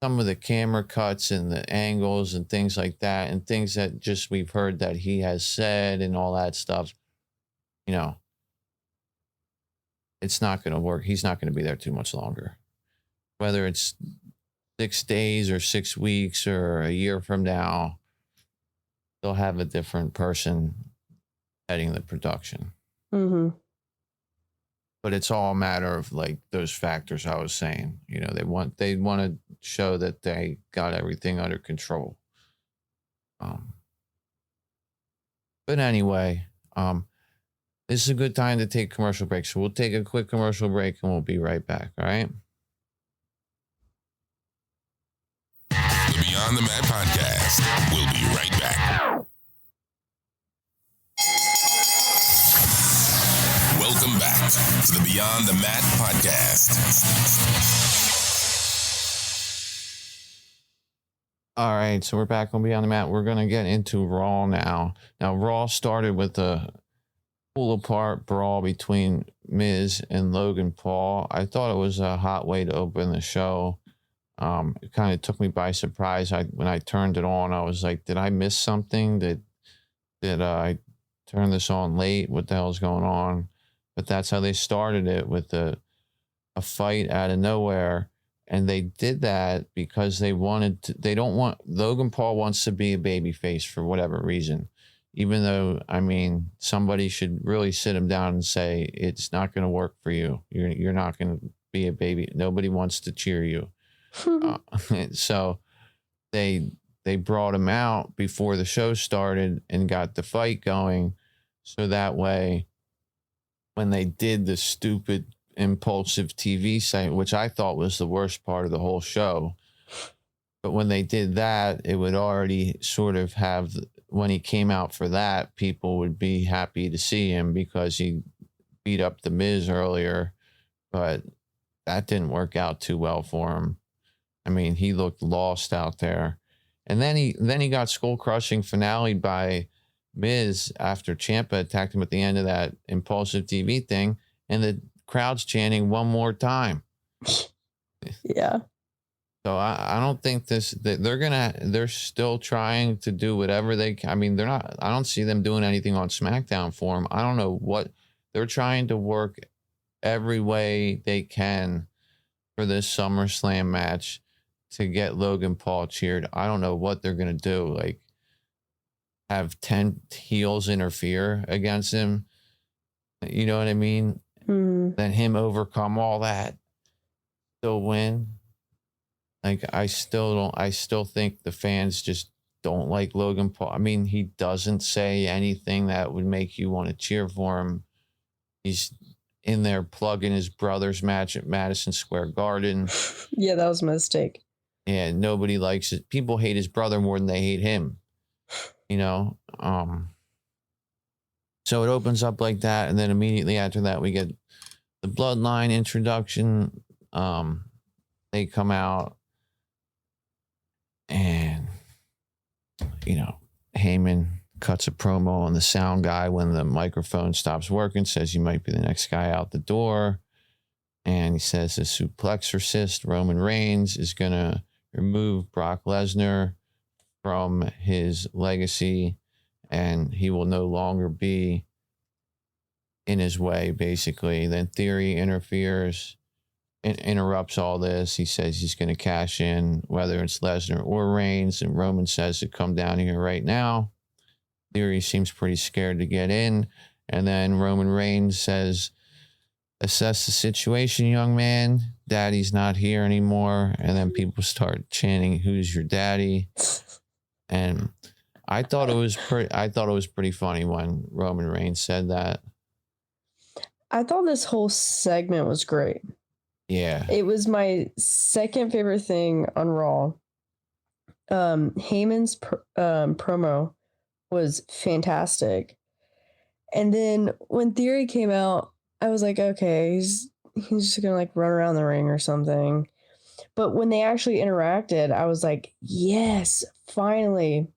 some of the camera cuts and the angles and things like that, and things that just we've heard that he has said and all that stuff, it's not going to work. He's not going to be there too much longer. Whether it's 6 days or 6 weeks or a year from now, they'll have a different person heading the production. But it's all a matter of like those factors I was saying. They want to show that they got everything under control. But anyway, this is a good time to take commercial break. So we'll take a quick commercial break and we'll be right back. All right. The Beyond the Mat Podcast. We'll be right back. Welcome back to the Beyond the Mat Podcast. All right, so we're back on Beyond the Mat. We're going to get into Raw now. Now, Raw started with a pull-apart brawl between Miz and Logan Paul. I thought it was a hot way to open the show. It kind of took me by surprise. When I turned it on, I was like, did I miss something? Did I turn this on late? What the hell's going on? But that's how they started it, with a fight out of nowhere. And they did that because Logan Paul wants to be a babyface for whatever reason. Even though, I mean, somebody should really sit him down and say, it's not going to work for you. You're not going to be a baby. Nobody wants to cheer you. So they brought him out before the show started and got the fight going. So that way, when they did the stupid impulsive TV segment, which I thought was the worst part of the whole show, but when they did that, it would already sort of have, when he came out for that, people would be happy to see him because he beat up the Miz earlier, but that didn't work out too well for him. I mean, he looked lost out there. And then he got skull crushing finale by Miz after Ciampa attacked him at the end of that impulsive TV thing, and the crowd's chanting one more time. Yeah. So I don't think they're still trying to do whatever they can. I mean, I don't see them doing anything on SmackDown for him. I don't know what they're trying to work every way they can for this SummerSlam match to get Logan Paul cheered. I don't know what they're going to do. Like, have 10 heels interfere against him. You know what I mean? Then him overcome all that, still win. Like, I still think the fans just don't like Logan Paul. I mean, he doesn't say anything that would make you want to cheer for him. He's in there plugging his brother's match at Madison Square Garden. Yeah, that was a mistake. Yeah, nobody likes it. People hate his brother more than they hate him. You know? So it opens up like that, and then immediately after that, we get the Bloodline introduction. They come out, and, you know, Heyman cuts a promo on the sound guy when the microphone stops working, says you might be the next guy out the door. And he says the suplexorcist, Roman Reigns, is going to remove Brock Lesnar from his legacy, and he will no longer be in his way, basically. Then Theory interferes, interrupts all this. He says he's going to cash in, whether it's Lesnar or Reigns, and Roman says to come down here right now. Theory seems pretty scared to get in, and then Roman Reigns says, assess the situation, young man. Daddy's not here anymore. And then people start chanting, who's your daddy? And I thought it was pretty funny when Roman Reigns said that. I thought this whole segment was great. Yeah. It was my second favorite thing on Raw. Heyman's promo was fantastic. And then when Theory came out, I was like, okay, he's just gonna like run around the ring or something. But when they actually interacted, I was like, yes, finally.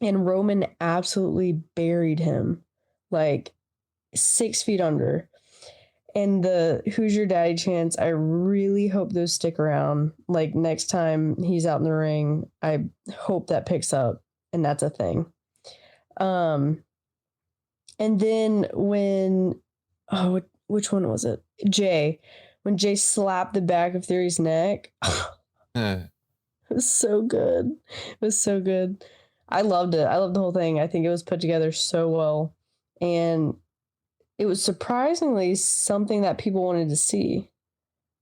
And Roman absolutely buried him, like 6 feet under. And the who's your daddy chants, I really hope those stick around. Like, next time he's out in the ring, I hope that picks up, and that's a thing. And then when, which one was it? When Jay slapped the back of Theory's neck. It was so good. It was so good. I loved it. I loved the whole thing. I think it was put together so well. And it was surprisingly something that people wanted to see.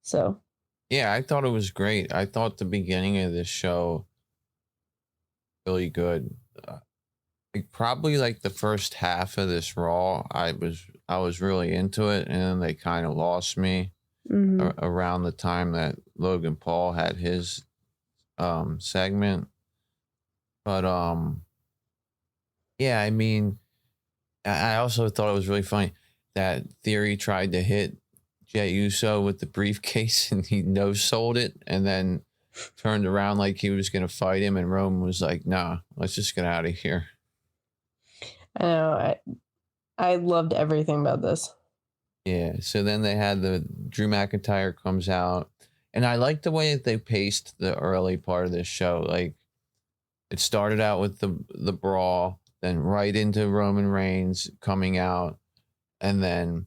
So. Yeah, I thought it was great. I thought the beginning of this show really good. probably like the first half of this Raw, I was really into it, and then they kind of lost me around the time that Logan Paul had his segment. But yeah, I mean, I also thought it was really funny that Theory tried to hit Jey Uso with the briefcase and he no-sold it and then turned around like he was going to fight him, and Roman was like, nah, let's just get out of here. I know. I loved everything about this. Yeah, so then they had the Drew McIntyre comes out, and I like the way that they paced the early part of this show. Like, it started out with the brawl, then right into Roman Reigns coming out, and then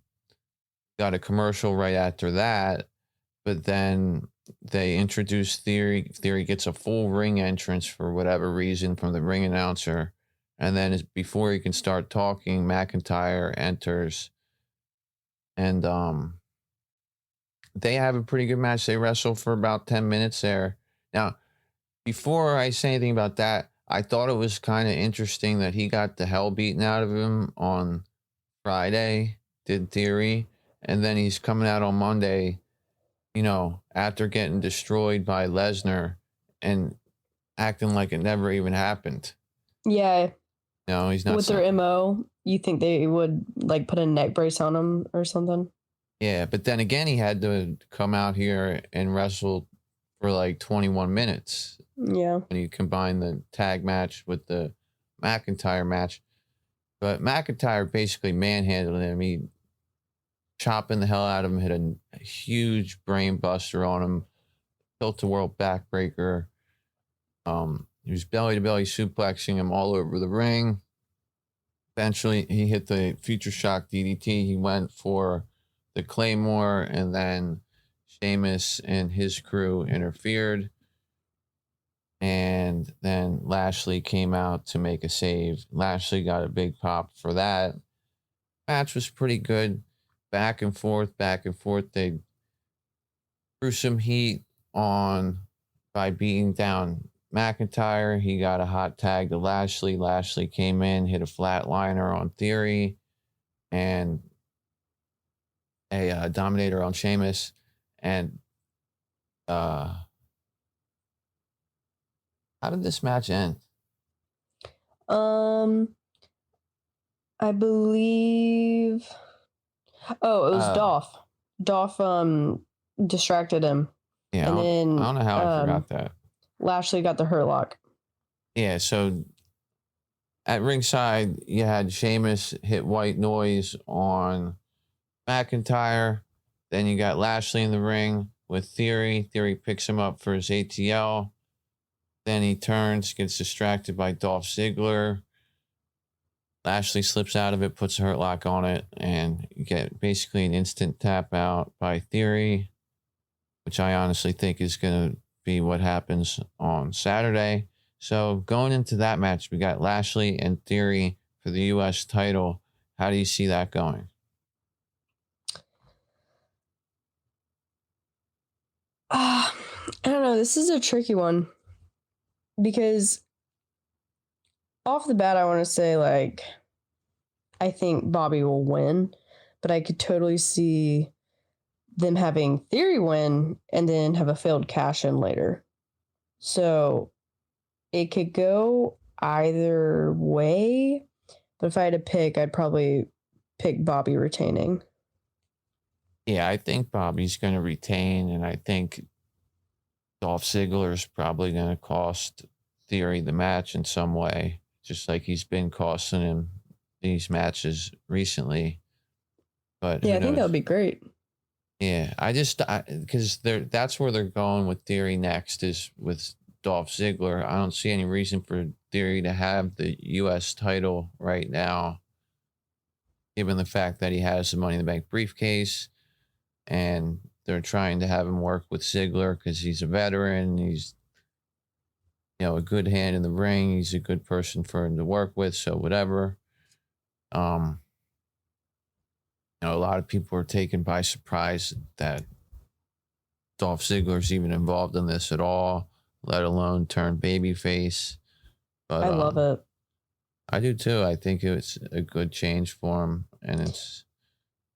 got a commercial right after that. But then they introduced Theory. Theory gets a full ring entrance for whatever reason from the ring announcer. And then before he can start talking, McIntyre enters. And they have a pretty good match. They wrestle for about 10 minutes there. Now, before I say anything about that, I thought it was kind of interesting that he got the hell beaten out of him on Friday, did Theory. And then he's coming out on Monday, you know, after getting destroyed by Lesnar and acting like it never even happened. Yeah. No, he's not. With their MO, you think they would like put a neck brace on him or something? Yeah, but then again, he had to come out here and wrestle for like 21 minutes. Yeah. When you combine the tag match with the McIntyre match. But McIntyre basically manhandled him. He chopping the hell out of him, hit a huge brain buster on him, built a world backbreaker. He was belly to belly suplexing him all over the ring. Eventually, he hit the Future Shock DDT. He went for the Claymore, and then Sheamus and his crew interfered. And then Lashley came out to make a save. Lashley got a big pop for that. Match was pretty good. Back and forth, back and forth. They threw some heat on by beating down McIntyre. He got a hot tag to Lashley. Lashley came in, hit a flatliner on Theory, and a Dominator on Sheamus. And how did this match end? I believe. Oh, it was Dolph. Dolph distracted him. Yeah, and then I don't know how I forgot that. Lashley got the Hurt Lock. Yeah, so at ringside, you had Sheamus hit white noise on McIntyre. Then you got Lashley in the ring with Theory. Theory picks him up for his ATL. Then he turns, gets distracted by Dolph Ziggler. Lashley slips out of it, puts a Hurt Lock on it, and you get basically an instant tap out by Theory, which I honestly think is going to be what happens on Saturday. So going into that match, we got Lashley and Theory for the U.S. title. How do you see that going? I don't know. This is a tricky one because off the bat, I want to say, like, I think Bobby will win, but I could totally see them having Theory win and then have a failed cash in later. So it could go either way, but if I had to pick, I'd probably pick Bobby retaining. Yeah, I think Bobby's going to retain, and I think Dolph Ziggler is probably going to cost Theory the match in some way, just like he's been costing him these matches recently. But yeah, I think that would be great. Yeah, because that's where they're going with Theory next is with Dolph Ziggler. I don't see any reason for Theory to have the U.S. title right now, given the fact that he has the Money in the Bank briefcase, and they're trying to have him work with Ziggler because he's a veteran. He's, you know, a good hand in the ring. He's a good person for him to work with. So whatever. You know, a lot of people are taken by surprise that Dolph Ziggler's even involved in this at all, let alone turn babyface. But I love it. I do too. I think it's a good change for him, and it's.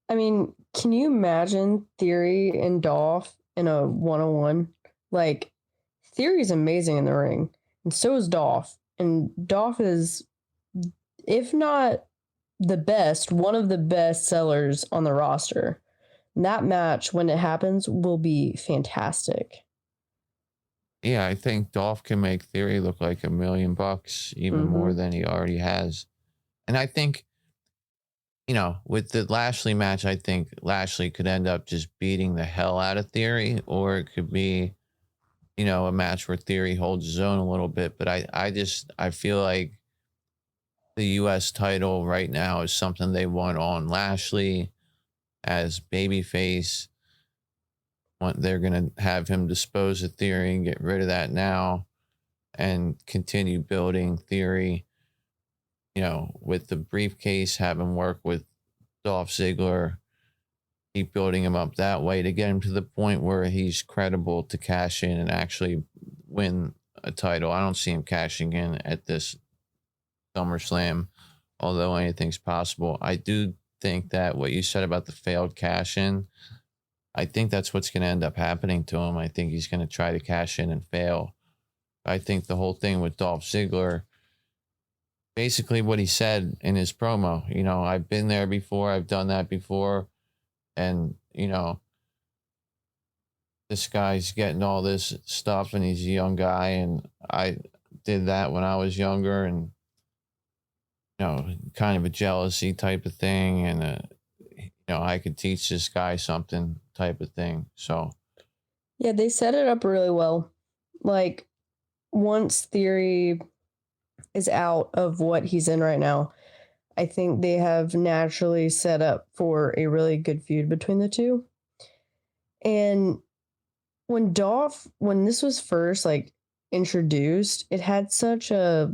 I mean, can you imagine Theory and Dolph in a one-on-one? Like, Theory's amazing in the ring, and so is Dolph. And Dolph is, if not the best, one of the best sellers on the roster. And that match, when it happens, will be fantastic. Yeah, I think Dolph can make Theory look like $1 million, even more than he already has. And I think, with the Lashley match, I think Lashley could end up just beating the hell out of Theory, or it could be, a match where Theory holds his own a little bit. But I feel like the U.S. title right now is something they want on Lashley as babyface. They're going to have him dispose of Theory and get rid of that now and continue building Theory, with the briefcase, have him work with Dolph Ziggler, keep building him up that way to get him to the point where he's credible to cash in and actually win a title. I don't see him cashing in at this SummerSlam, although anything's possible. I do think that what you said about the failed cash in, I think that's what's going to end up happening to him. I think he's going to try to cash in and fail. I think the whole thing with Dolph Ziggler, basically what he said in his promo, I've been there before, I've done that before, and, this guy's getting all this stuff and he's a young guy, and I did that when I was younger, and, kind of a jealousy type of thing, and, I could teach this guy something type of thing. So, yeah, they set it up really well. Like, once Theory is out of what he's in right now, I think they have naturally set up for a really good feud between the two. And when this was first introduced, it had such a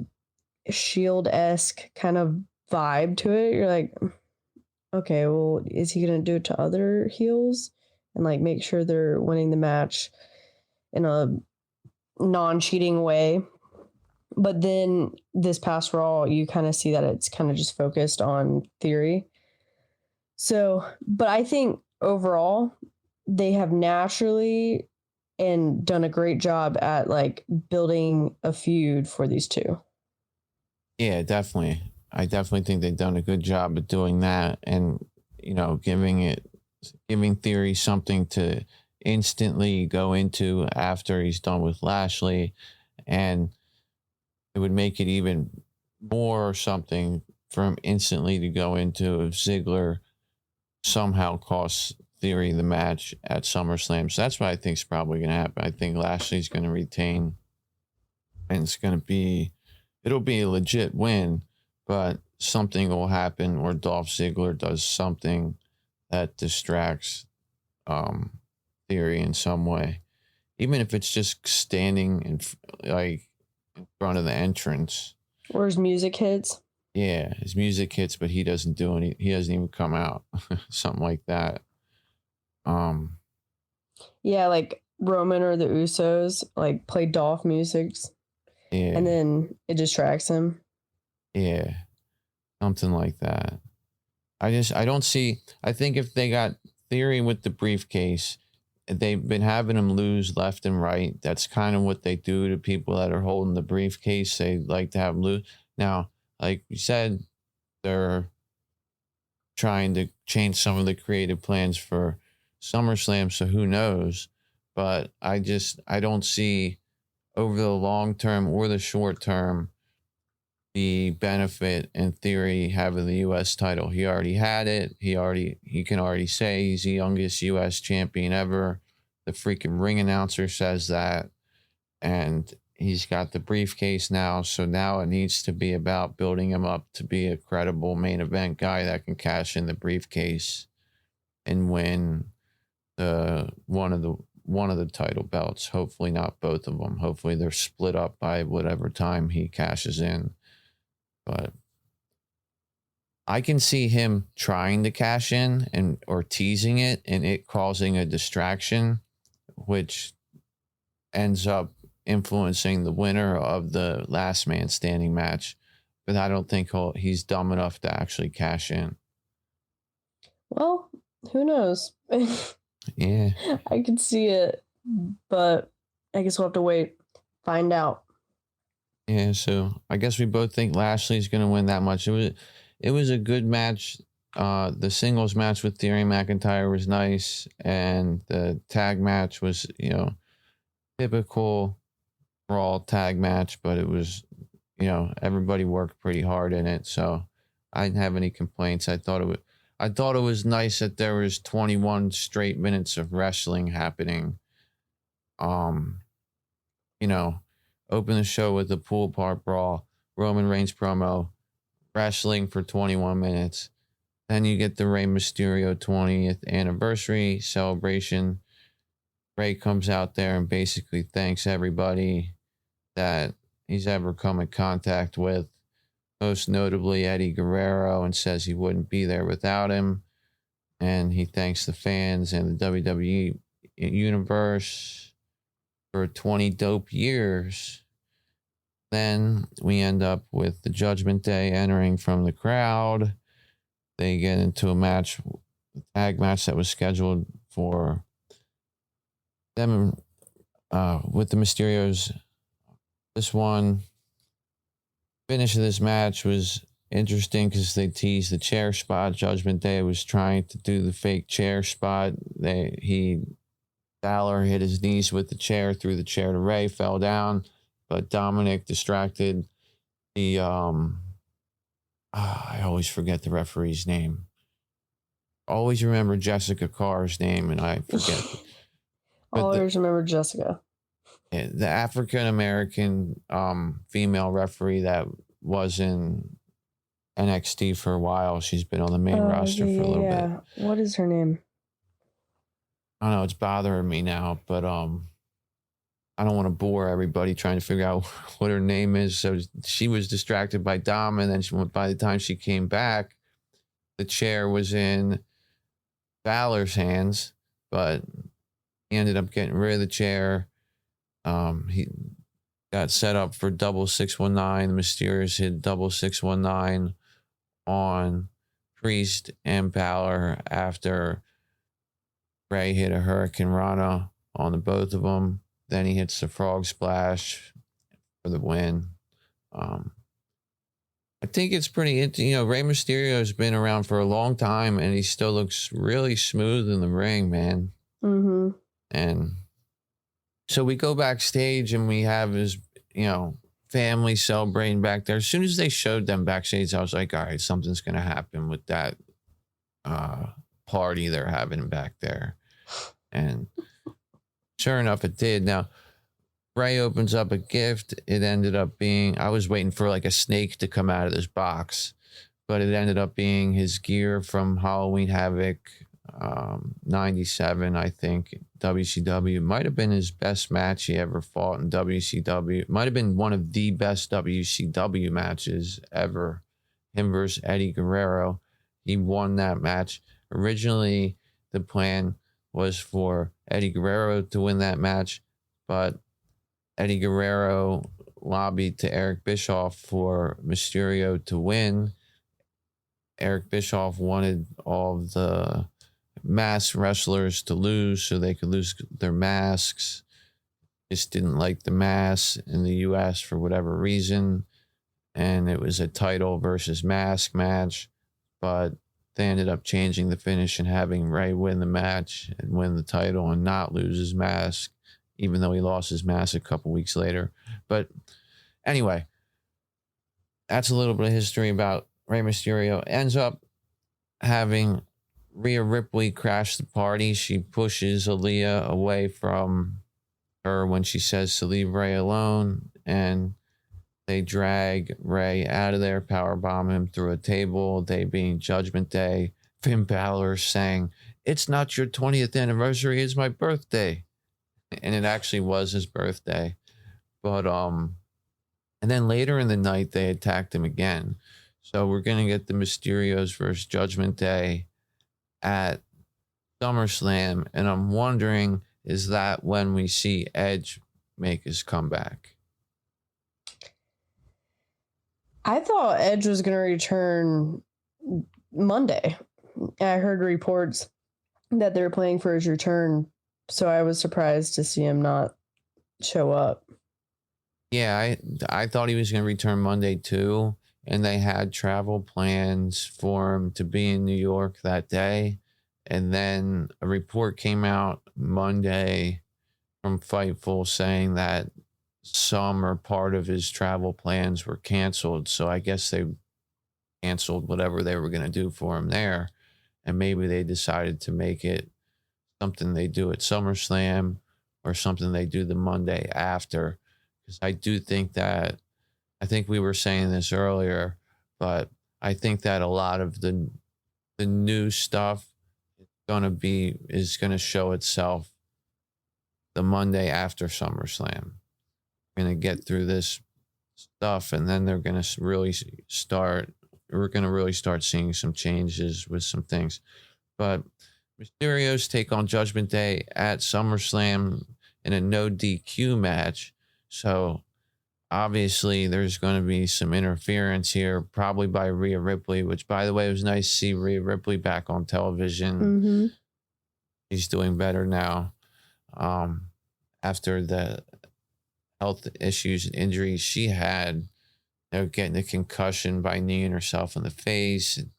Shield-esque kind of vibe to it. You're like, okay, well, is he going to do it to other heels and make sure they're winning the match in a non-cheating way? But then this past Raw, you kind of see that it's kind of just focused on Theory. So, but I think overall, they have naturally and done a great job at building a feud for these two. Yeah, definitely. I definitely think they've done a good job of doing that, and giving Theory something to instantly go into after he's done with Lashley, and it would make it even more something for him instantly to go into if Ziggler somehow costs Theory the match at SummerSlam. So that's what I think is probably going to happen. I think Lashley's going to retain, and it'll be a legit win, but something will happen or Dolph Ziggler does something that distracts Theory in some way. Even if it's just standing in front of the entrance. Or his music hits. Yeah, his music hits, but he doesn't do any. He doesn't even come out. Something like that. Yeah, Roman or the Usos play Dolph music. Yeah. And then it distracts him. Yeah. Something like that. I think if they got Theory with the briefcase, they've been having him lose left and right. That's kind of what they do to people that are holding the briefcase. They like to have him lose. Now, like you said, they're trying to change some of the creative plans for SummerSlam, so who knows? But I don't see over the long term or the short term the benefit in Theory having the U.S. title. He already had it. He can already say he's the youngest U.S. champion ever. The freaking ring announcer says that. And he's got the briefcase now. So now it needs to be about building him up to be a credible main event guy that can cash in the briefcase and win one of the title belts. Hopefully not both of them. Hopefully they're split up by whatever time he cashes in. But I can see him trying to cash in or teasing it and it causing a distraction, which ends up influencing the winner of the last man standing match but I don't think he's dumb enough to actually cash in. Well, who knows? Yeah. I could see it, but I guess we'll have to wait, find out. Yeah, so I guess we both think Lashley's going to win that much. It was a good match. The singles match with Theory McIntyre was nice, and the tag match was, typical Raw tag match, but it was, everybody worked pretty hard in it, so I didn't have any complaints. I thought it was nice that there was 21 straight minutes of wrestling happening. Open the show with the pool part brawl, Roman Reigns promo, wrestling for 21 minutes. Then you get the Rey Mysterio 20th anniversary celebration. Rey comes out there and basically thanks everybody that he's ever come in contact with, most notably Eddie Guerrero, and says he wouldn't be there without him. And he thanks the fans and the WWE universe for 20 dope years. Then we end up with the Judgment Day entering from the crowd. They get into a tag match that was scheduled for them with the Mysterios. This one, finish of this match was interesting because they teased the chair spot. Judgment Day was trying to do the fake chair spot. Balor hit his knees with the chair, threw the chair to Rey, fell down, but Dominic distracted the I always forget the referee's name. Always remember Jessica Carr's name, and I forget. Always remember Jessica. The African American female referee that was in NXT for a while. She's been on the main roster for a little bit. What is her name? I don't know. It's bothering me now, but I don't want to bore everybody trying to figure out what her name is. So she was distracted by Dom, and then by the time she came back, the chair was in Balor's hands, but he ended up getting rid of the chair. He got set up for double 619. The Mysterios hit double 619 on Priest and Balor after Rey hit a Hurricane Rana on the both of them. Then he hits the Frog Splash for the win. I think it's pretty, Rey Mysterio has been around for a long time, and he still looks really smooth in the ring, man. Mm-hmm. And so we go backstage, and we have his, family celebrating back there. As soon as they showed them backstage, I was like, all right, something's going to happen with that party they're having back there. And sure enough, it did. Now, Rey opens up a gift. It ended up being, I was waiting for like a snake to come out of this box, but it ended up being his gear from Halloween Havoc 97, I think, WCW. It might have been his best match he ever fought in WCW. It might have been one of the best WCW matches ever. Him versus Eddie Guerrero. He won that match. Originally, the plan was for Eddie Guerrero to win that match, but Eddie Guerrero lobbied to Eric Bischoff for Mysterio to win. Eric Bischoff wanted all of the masked wrestlers to lose so they could lose their masks. Just didn't like the masks in the US for whatever reason. And it was a title versus mask match, but they ended up changing the finish and having Rey win the match and win the title and not lose his mask, even though he lost his mask a couple weeks later. But anyway, that's a little bit of history about Rey Mysterio. Ends up having Rhea Ripley crash the party. She pushes Aaliyah away from her when she says to leave Rey alone, and they drag Rey out of there, powerbomb him through a table. They being Judgment Day. Finn Balor saying, "It's not your 20th anniversary, it's my birthday." And it actually was his birthday. But and then later in the night they attacked him again. So we're gonna get the Mysterios versus Judgment Day at SummerSlam, and I'm wondering, is that when we see Edge make his comeback? I thought Edge was going to return Monday. I heard reports that they were planning for his return, so I was surprised to see him not show up. Yeah, I thought he was going to return Monday too, and they had travel plans for him to be in New York that day. And then a report came out Monday from Fightful saying that some or part of his travel plans were canceled. So I guess they canceled whatever they were going to do for him there. And maybe they decided to make it something they do at SummerSlam or something they do the Monday after. Because I do think that, I think we were saying this earlier, but I think that a lot of the new stuff is going to show itself the Monday after SummerSlam. We're going to get through this stuff, and then they're going to really start. We're going to really start seeing some changes with some things. But Mysterios take on Judgment Day at SummerSlam in a no DQ match. So obviously there's going to be some interference here, probably by Rhea Ripley, which, by the way, it was nice to see Rhea Ripley back on television. Mm-hmm. She's doing better now. After the health issues and injuries she had, getting a concussion by kneeing herself in the face, and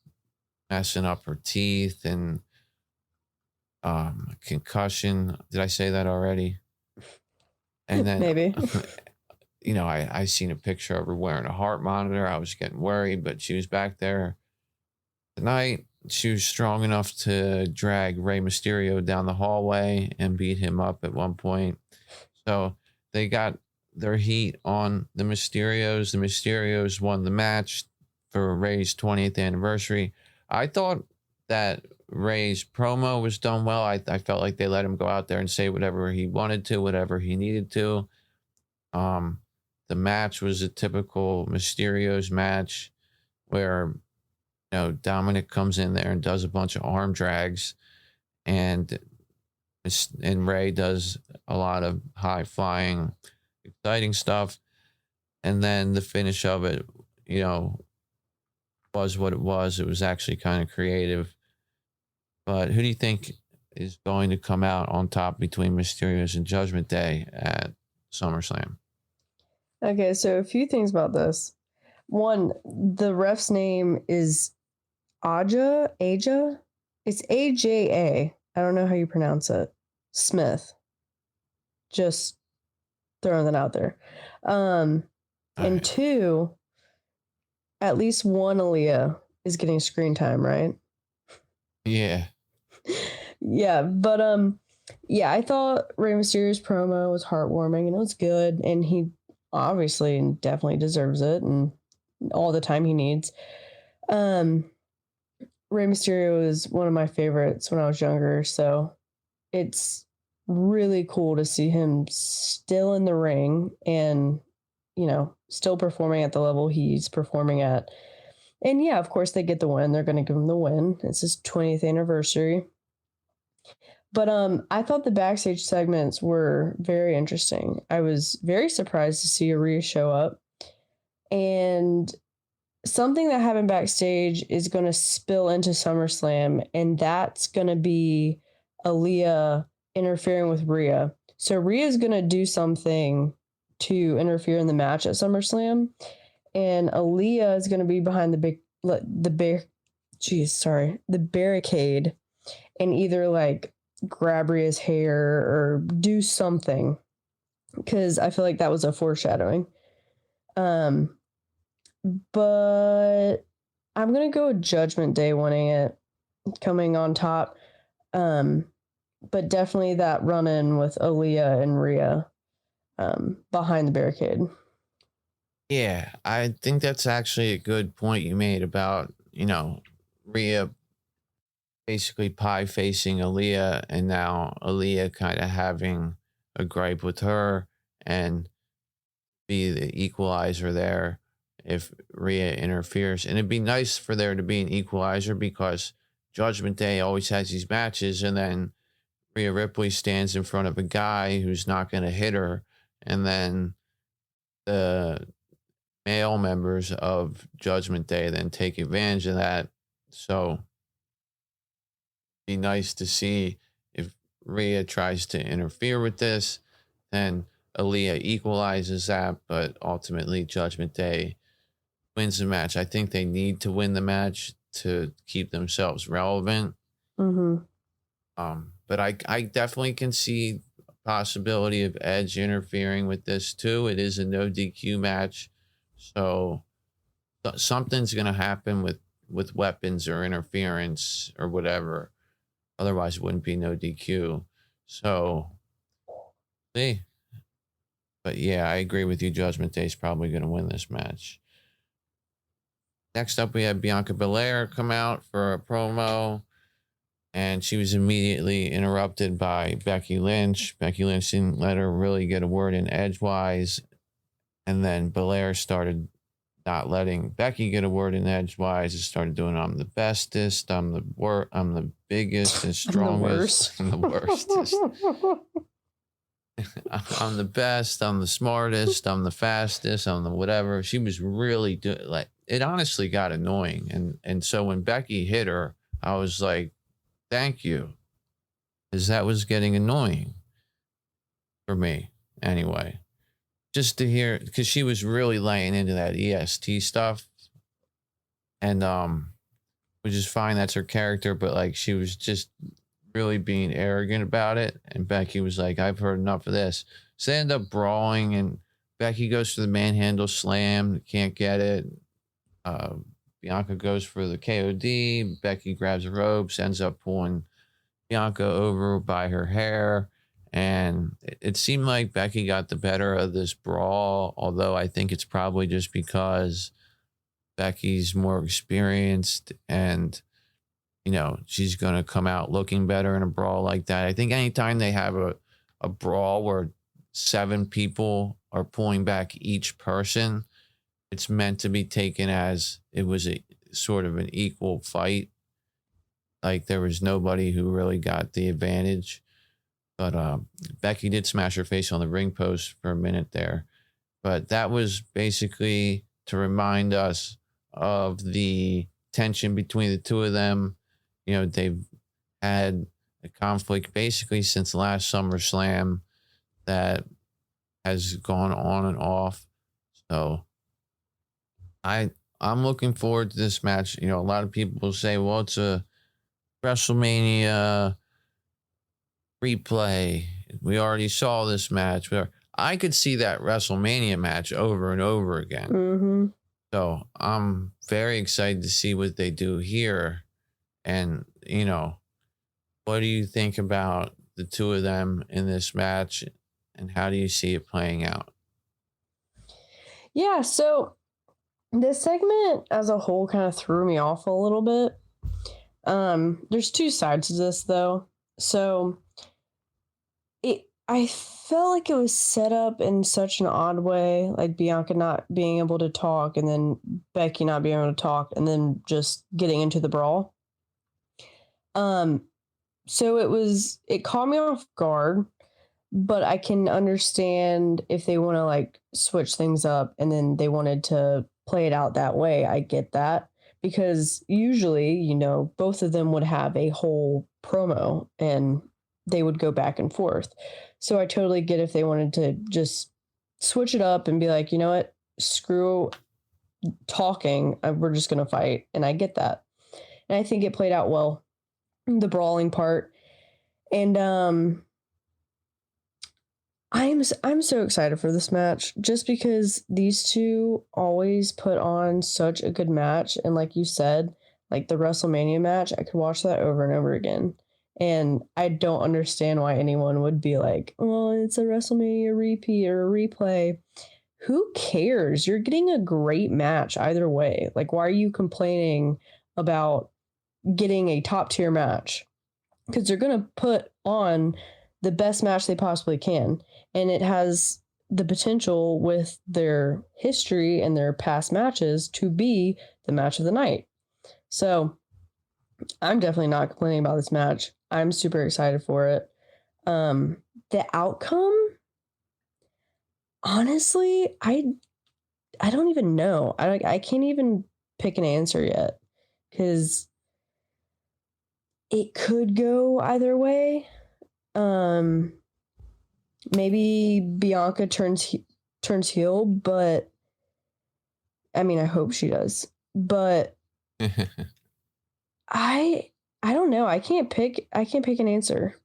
messing up her teeth, and concussion. Did I say that already? And then maybe. I seen a picture of her wearing a heart monitor. I was getting worried, but she was back there tonight. She was strong enough to drag Rey Mysterio down the hallway and beat him up at one point. So they got their heat on the Mysterios. The Mysterios won the match for Rey's 20th anniversary. I thought that Rey's promo was done well. I felt like they let him go out there and say whatever he wanted to, whatever he needed to. The match was a typical Mysterios match where Dominic comes in there and does a bunch of arm drags, and Rey does a lot of high flying, exciting stuff. And then the finish of it, was what it was. It was actually kind of creative. But who do you think is going to come out on top between Mysterios and Judgment Day at SummerSlam? Okay, so a few things about this. One, the ref's name is Aja. It's AJA. I don't know how you pronounce it. Smith. Just throwing that out there. And right. two, at least one Aaliyah is getting screen time, right? Yeah. Yeah, but I thought Rey Mysterio's promo was heartwarming and it was good, and he obviously and definitely deserves it and all the time he needs. Rey Mysterio is one of my favorites when I was younger, so it's really cool to see him still in the ring and, still performing at the level he's performing at. And yeah, of course they get the win. They're going to give him the win. It's his 20th anniversary. But I thought the backstage segments were very interesting. I was very surprised to see Rhea show up. And something that happened backstage is going to spill into SummerSlam, and that's going to be Aaliyah interfering with Rhea. So Rhea's going to do something to interfere in the match at SummerSlam, and Aaliyah is going to be behind the barricade and either grab Rhea's hair or do something, because I feel like that was a foreshadowing. But I'm going to go with Judgment Day winning it, coming on top. But definitely that run-in with Aaliyah and Rhea behind the barricade. Yeah, I think that's actually a good point you made about, Rhea basically pie-facing Aaliyah, and now Aaliyah kind of having a gripe with her and be the equalizer there if Rhea interferes. And it'd be nice for there to be an equalizer, because Judgment Day always has these matches, and then Rhea Ripley stands in front of a guy who's not going to hit her, and then the male members of Judgment Day then take advantage of that. So be nice to see if Rhea tries to interfere with this, then Aaliyah equalizes that, but ultimately Judgment Day wins the match. I think they need to win the match to keep themselves relevant. Mm-hmm. But I definitely can see a possibility of Edge interfering with this too. It is a no DQ match, so something's gonna happen with weapons or interference or whatever. Otherwise, it wouldn't be no DQ. So, see. But yeah, I agree with you. Judgment Day's probably going to win this match. Next up, we had Bianca Belair come out for a promo, and she was immediately interrupted by Becky Lynch. Becky Lynch didn't let her really get a word in edgewise, and then Belair started not letting Becky get a word in edgewise. It started doing, "I'm the bestest, I'm the biggest and strongest, I'm the worstest. I'm the best, I'm the smartest, I'm the fastest, I'm the whatever." She was really like, it honestly got annoying. And so when Becky hit her, I was like, thank you. Because that was getting annoying for me anyway. Just to hear, because she was really laying into that EST stuff. And which is fine, that's her character, but like she was just really being arrogant about it. And Becky was like, I've heard enough of this. So they end up brawling, and Becky goes for the manhandle slam, can't get it. Bianca goes for the KOD. Becky grabs the ropes, ends up pulling Bianca over by her hair. And it seemed like Becky got the better of this brawl, although I think it's probably just because Becky's more experienced and, you know, she's going to come out looking better in a brawl like that. I think anytime they have a brawl where 7 people are pulling back each person, it's meant to be taken as it was a sort of an equal fight. Like there was nobody who really got the advantage. But Becky did smash her face on the ring post for a minute there. But that was basically to remind us of the tension between the two of them. You know, they've had a conflict basically since last SummerSlam that has gone on and off. So I'm looking forward to this match. You know, a lot of people will say, well, it's a WrestleMania replay. We already saw this match. I could see that WrestleMania match over and over again. Mm-hmm. So I'm very excited to see what they do here. And, you know, what do you think about the two of them in this match? And how do you see it playing out? Yeah, so this segment as a whole kind of threw me off a little bit. There's 2 sides to this, though. So I felt like it was set up in such an odd way, like Bianca not being able to talk, and then Becky not being able to talk, and then just getting into the brawl. So it caught me off guard, but I can understand if they want to like switch things up and then they wanted to play it out that way. I get that, because usually, you know, both of them would have a whole promo and they would go back and forth. So I totally get if they wanted to just switch it up and be like, you know what, screw talking, we're just going to fight. And I get that. And I think it played out well, the brawling part. And I'm so excited for this match just because these two always put on such a good match. And like you said, like the WrestleMania match, I could watch that over and over again. And I don't understand why anyone would be like, oh, it's a WrestleMania repeat or a replay. Who cares? You're getting a great match either way. Like, why are you complaining about getting a top tier match? Because they're going to put on the best match they possibly can. And it has the potential with their history and their past matches to be the match of the night. So I'm definitely not complaining about this match. I'm super excited for it. The outcome, honestly, I I don't even know. I can't even pick an answer yet because it could go either way. Maybe Bianca turns heel, but I mean, I hope she does. But I don't know. I can't pick an answer.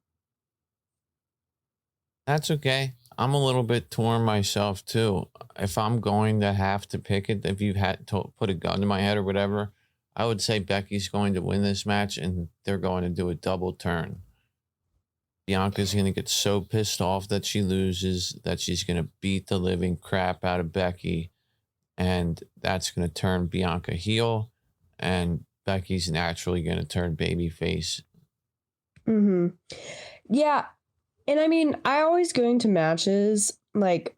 That's okay. I'm a little bit torn myself too. If I'm going to have to pick it, if you had to put a gun to my head or whatever, I would say Becky's going to win this match and they're going to do a double turn. Bianca's going to get so pissed off that she loses that she's going to beat the living crap out of Becky. And that's going to turn Bianca heel. And Becky's naturally going to turn babyface. Mm-hmm. Yeah. And I mean, I always go into matches like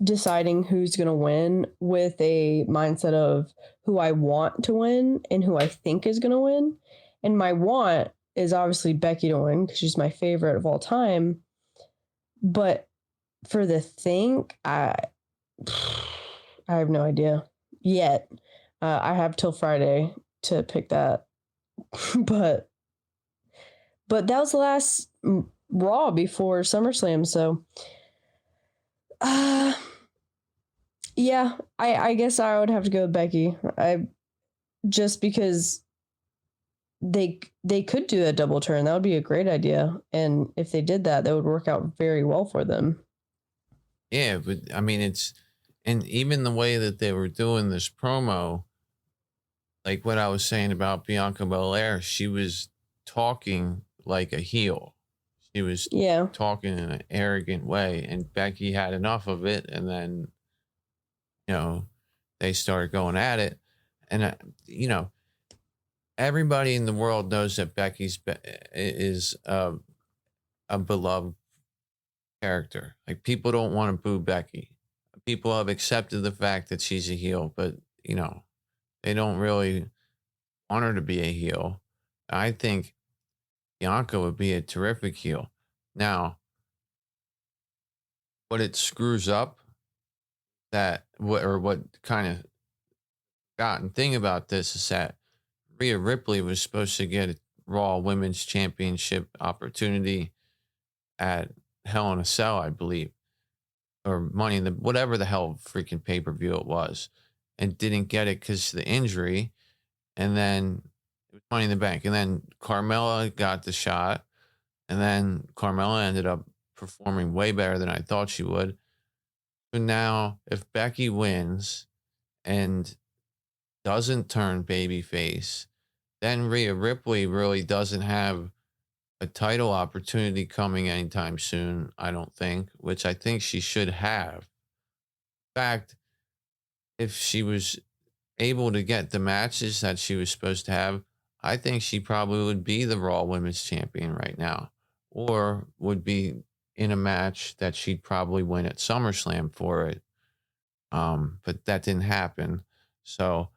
deciding who's going to win with a mindset of who I want to win and who I think is going to win. And my want is obviously Becky to win because she's my favorite of all time. But for the think, I have no idea yet. I have till Friday to pick that. but that was the last Raw before SummerSlam, so yeah, I guess I would have to go with Becky. Just because they could do a double turn. That would be a great idea. And if they did that, that would work out very well for them. Yeah, but I mean, and even the way that they were doing this promo, like what I was saying about Bianca Belair, she was talking like a heel. She was talking in an arrogant way, and Becky had enough of it, and then, they started going at it. And, everybody in the world knows that Becky is a beloved character. Like, people don't want to boo Becky. People have accepted the fact that she's a heel, but, they don't really want her to be a heel. I think Bianca would be a terrific heel. Now, what it screws up, what kind of forgotten thing about this is that Rhea Ripley was supposed to get a Raw Women's Championship opportunity at Hell in a Cell, I believe, or Money in the whatever the hell freaking pay-per-view it was, and didn't get it because of the injury, and then it was Money in the Bank, and then Carmella got the shot, and then Carmella ended up performing way better than I thought she would. So now, if Becky wins and doesn't turn babyface, then Rhea Ripley really doesn't have a title opportunity coming anytime soon, I don't think, which I think she should have. In fact, if she was able to get the matches that she was supposed to have, I think she probably would be the Raw Women's Champion right now, or would be in a match that she'd probably win at SummerSlam for it. But that didn't happen. So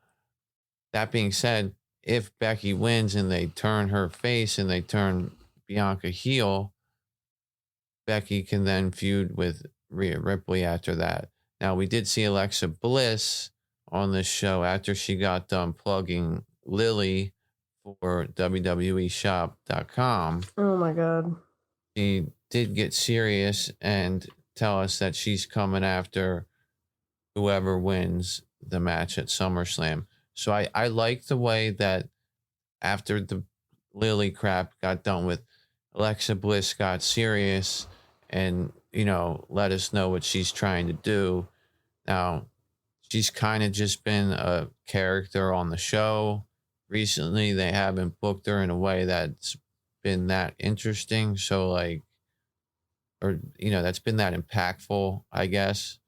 that being said, if Becky wins and they turn her face and they turn Bianca heel, Becky can then feud with Rhea Ripley after that. Now, we did see Alexa Bliss on this show after she got done plugging Lily for WWEshop.com. Oh my God. She did get serious and tell us that she's coming after whoever wins the match at SummerSlam. So I like the way that after the Lily crap got done with, Alexa Bliss got serious and, let us know what she's trying to do. Now, she's kind of just been a character on the show. Recently, they haven't booked her in a way that's been that interesting. So, that's been that impactful, I guess,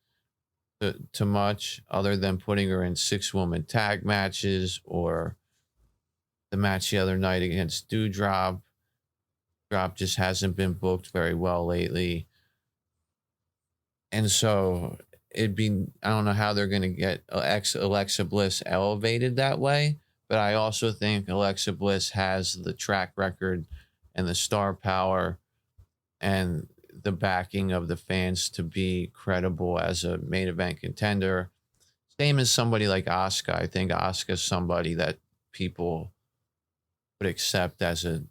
to much, other than putting her in 6-woman tag matches or the match the other night against Doudrop. Drop just hasn't been booked very well lately. And so I don't know how they're going to get Alexa Bliss elevated that way, but I also think Alexa Bliss has the track record and the star power and the backing of the fans to be credible as a main event contender. Same as somebody like Asuka. I think Asuka's somebody that people would accept as a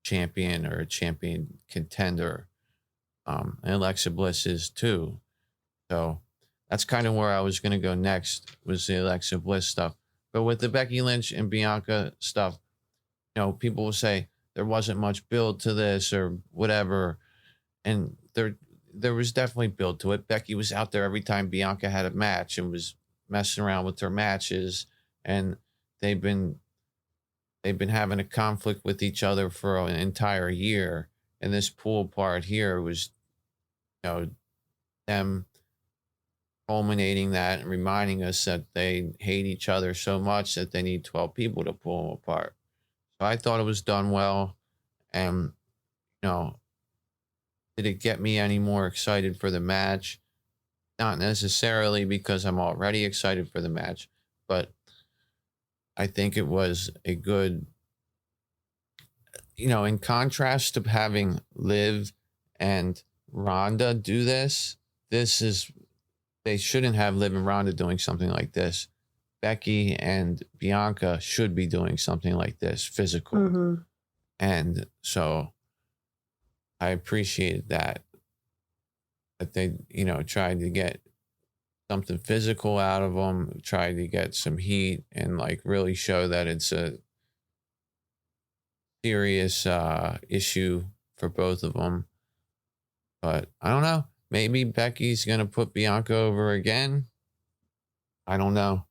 champion or a champion contender. And Alexa Bliss is too. So that's kind of where I was going to go next, was the Alexa Bliss stuff. But with the Becky Lynch and Bianca stuff, people will say there wasn't much build to this or whatever. And there was definitely build to it. Becky was out there every time Bianca had a match and was messing around with her matches. And they've been having a conflict with each other for an entire year. And this pool part here was, them culminating that and reminding us that they hate each other so much that they need 12 people to pull them apart. So I thought it was done well. And, did it get me any more excited for the match? Not necessarily, because I'm already excited for the match, but I think it was a good, in contrast to having Liv and Ronda do this, they shouldn't have Liv and Ronda doing something like this. Becky and Bianca should be doing something like this, physical. Mm-hmm. And so I appreciated that they, tried to get something physical out of them, tried to get some heat and really show that it's a serious issue for both of them. But I don't know. Maybe Becky's going to put Bianca over again. I don't know.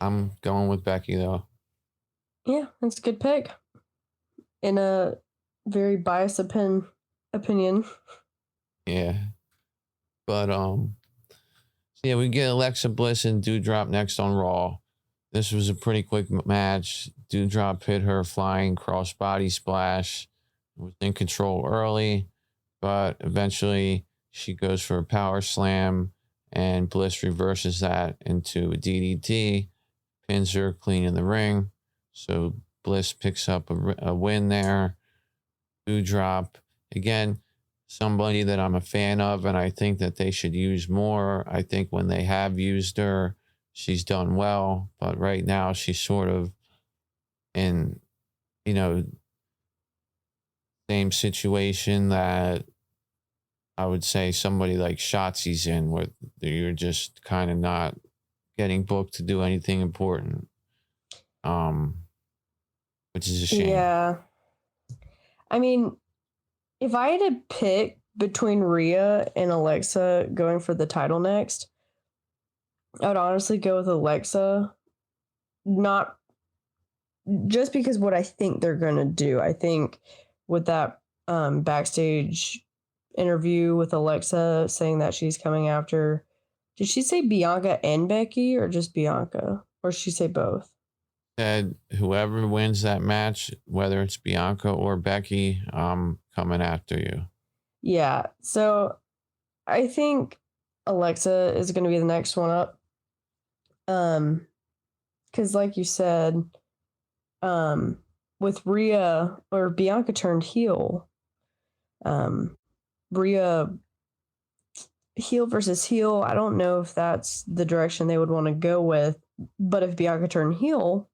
I'm going with Becky, though. Yeah, that's a good pick. In a very biased opinion. Yeah. But, yeah, we get Alexa Bliss and Doudrop next on Raw. This was a pretty quick match. Doudrop hit her flying crossbody splash. Was in control early, but eventually she goes for a power slam, and Bliss reverses that into a DDT, pins her clean in the ring. So Bliss picks up a win there. Doudrop, again, somebody that I'm a fan of, and I think that they should use more. I think when they have used her, she's done well, but right now she's sort of in, same situation that I would say somebody like Shotzi's in, where you're just kind of not getting booked to do anything important, which is a shame. Yeah. I mean, if I had to pick between Rhea and Alexa going for the title next, I would honestly go with Alexa. Not just because what I think they're going to do. I think with that backstage interview with Alexa saying that she's coming after, did she say Bianca and Becky or just Bianca? Or did she say both? Said whoever wins that match, whether it's Bianca or Becky, I'm coming after you. Yeah. So I think Alexa is going to be the next one up. Because like you said, with Rhea, or Bianca turned heel, Rhea heel versus heel, I don't know if that's the direction they would want to go with, but if Bianca turned heel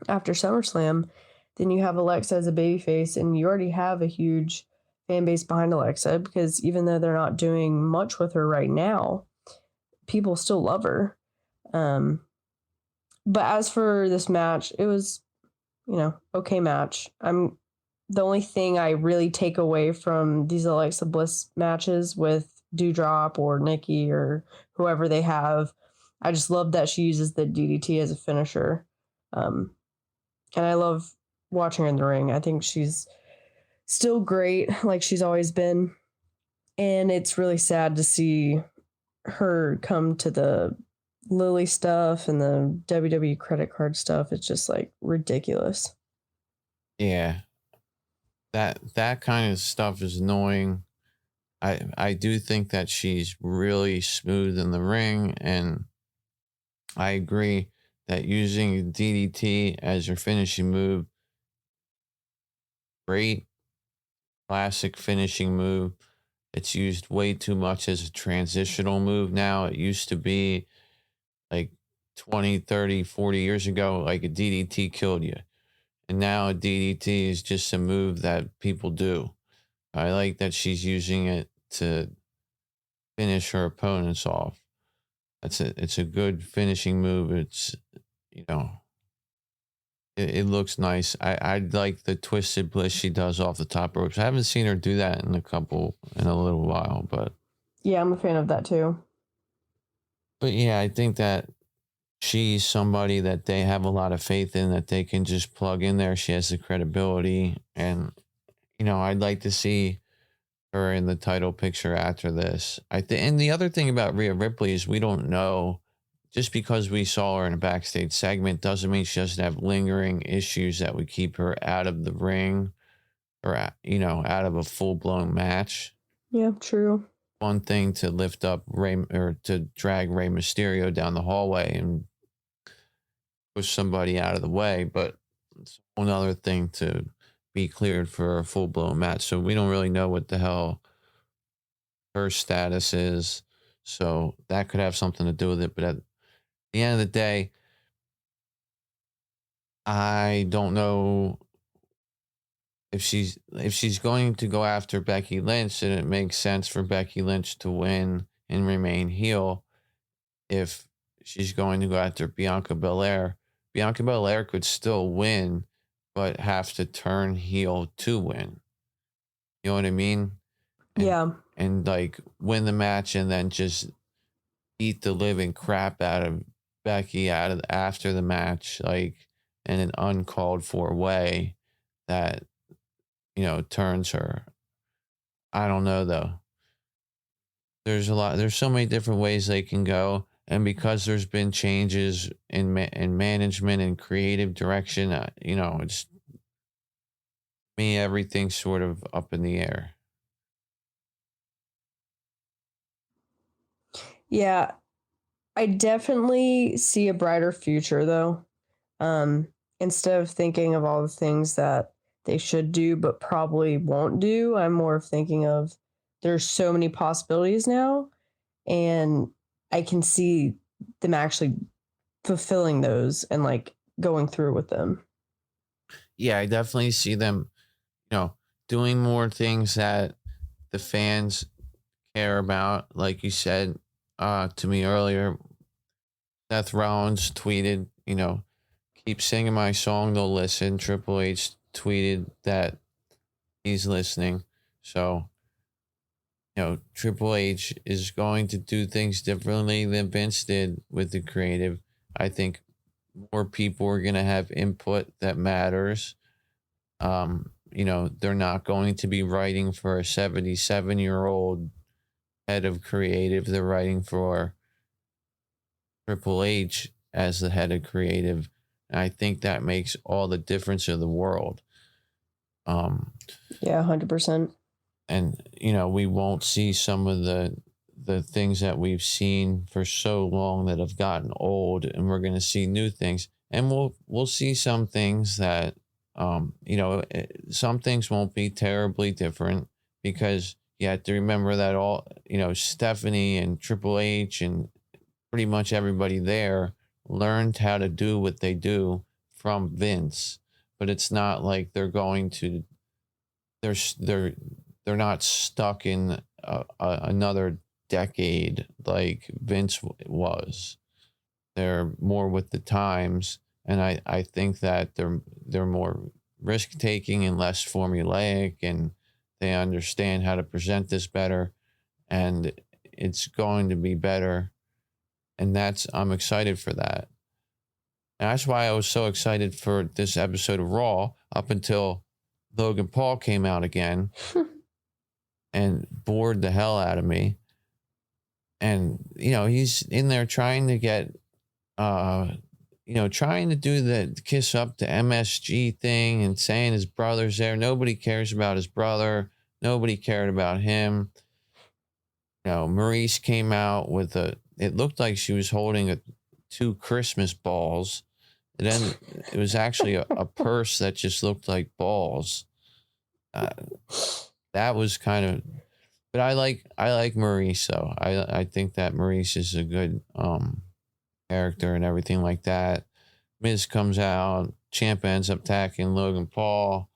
after SummerSlam, then you have Alexa as a babyface, and you already have a huge fan base behind Alexa, because even though they're not doing much with her right now, people still love her. But as for this match, it was, okay match. The only thing I really take away from these Alexa Bliss matches with Doudrop or Nikki or whoever they have, I just love that she uses the DDT as a finisher. And I love watching her in the ring. I think she's still great, like she's always been. And it's really sad to see her come to the Lily stuff and the WWE credit card stuff. It's just ridiculous. Yeah. That kind of stuff is annoying. I do think that she's really smooth in the ring, and I agree that using DDT as your finishing move, great, classic finishing move. It's used way too much as a transitional move now. It used to be like 20, 30, 40 years ago, like a DDT killed you. And now a DDT is just a move that people do. I like that she's using it to finish her opponents off. It's a good finishing move. It's, you know, it looks nice. I like the twisted bliss she does off the top ropes. I haven't seen her do that in a little while, but Yeah, I'm a fan of that too. But yeah, I think that she's somebody that they have a lot of faith in, that they can just plug in there. She has the credibility, and I'd like to see her in the title picture after this. And the other thing about Rhea Ripley is we don't know. Just because we saw her in a backstage segment doesn't mean she doesn't have lingering issues that would keep her out of the ring or out of a full blown match. Yeah, true. One thing to lift up to drag Rey Mysterio down the hallway and push somebody out of the way, but it's another thing to be cleared for a full blown match. So we don't really know what the hell her status is. So that could have something to do with it. But at the end of the day, I don't know if she's going to go after Becky Lynch, and it makes sense for Becky Lynch to win and remain heel. If she's going to go after Bianca Belair could still win, but have to turn heel to win. You know what I mean? And like win the match and then just beat the living crap out of Becky after the match, like in an uncalled for way that turns her. I don't know though. There's so many different ways they can go, and because there's been changes in management and creative direction, it's me, everything's sort of up in the air. Yeah, I definitely see a brighter future though. Instead of thinking of all the things that they should do but probably won't do, I'm more thinking of there's so many possibilities now, and I can see them actually fulfilling those and like going through with them. Yeah, I definitely see them, doing more things that the fans care about. Like you said to me earlier, Seth Rollins tweeted, keep singing my song, they'll listen. Triple H tweeted that he's listening. So, Triple H is going to do things differently than Vince did with the creative. I think more people are going to have input that matters. They're not going to be writing for a 77-year-old head of creative. They're writing for Triple H as the head of creative. And I think that makes all the difference in the world. Yeah, 100%. And, we won't see some of the things that we've seen for so long that have gotten old, and we're going to see new things. And we'll see some things that, some things won't be terribly different, because you have to remember that all, Stephanie and Triple H and pretty much everybody there learned how to do what they do from Vince. But it's not like they're going to, they're not stuck in another decade like Vince was. They're more with the times, and I think that they're more risk taking and less formulaic, and they understand how to present this better, and it's going to be better. And I'm excited for that. And that's why I was so excited for this episode of Raw up until Logan Paul came out again and bored the hell out of me. And, he's in there trying to get, trying to do the kiss up to MSG thing and saying his brother's there. Nobody cares about his brother. Nobody cared about him. Maurice came out with it looked like she was holding two Christmas balls. And then it was actually a purse that just looked like balls. That was kind of, but I like Maurice though. I think that Maurice is a good character and everything like that. Miz comes out, Ciampa ends up attacking Logan Paul,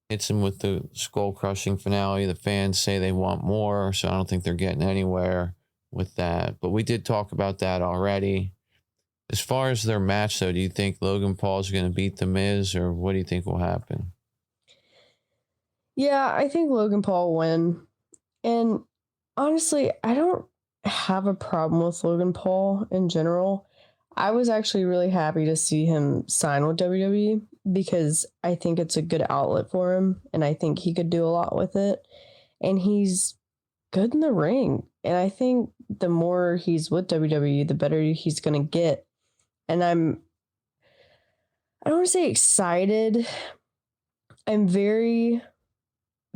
hits him with the skull crushing finale. The fans say they want more, so I don't think they're getting anywhere with that. But we did talk about that already. As far as their match, though, do you think Logan Paul is going to beat The Miz, or what do you think will happen? Yeah, I think Logan Paul will win. And honestly, I don't have a problem with Logan Paul in general. I was actually really happy to see him sign with WWE because I think it's a good outlet for him, and I think he could do a lot with it. And he's good in the ring. And I think the more he's with WWE, the better he's going to get. And I don't want to say excited. I'm very,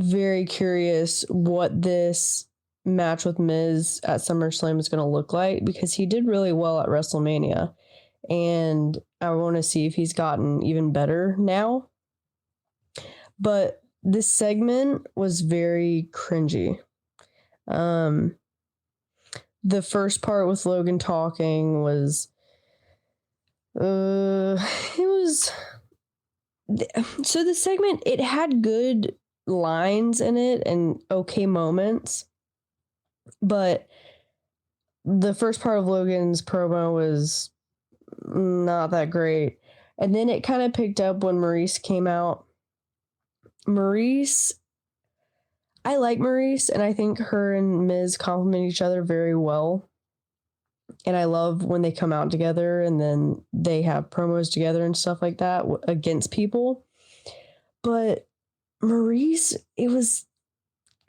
very curious what this match with Miz at SummerSlam is going to look like, because he did really well at WrestleMania. And I want to see if he's gotten even better now. But this segment was very cringy. The first part with Logan talking was so the segment, it had good lines in it and okay moments, but the first part of Logan's promo was not that great. And then it kind of picked up when Maurice came out. Maurice, I like Maurice, and I think her and Miz complement each other very well. And I love when they come out together and then they have promos together and stuff like that against people. But Maurice, it was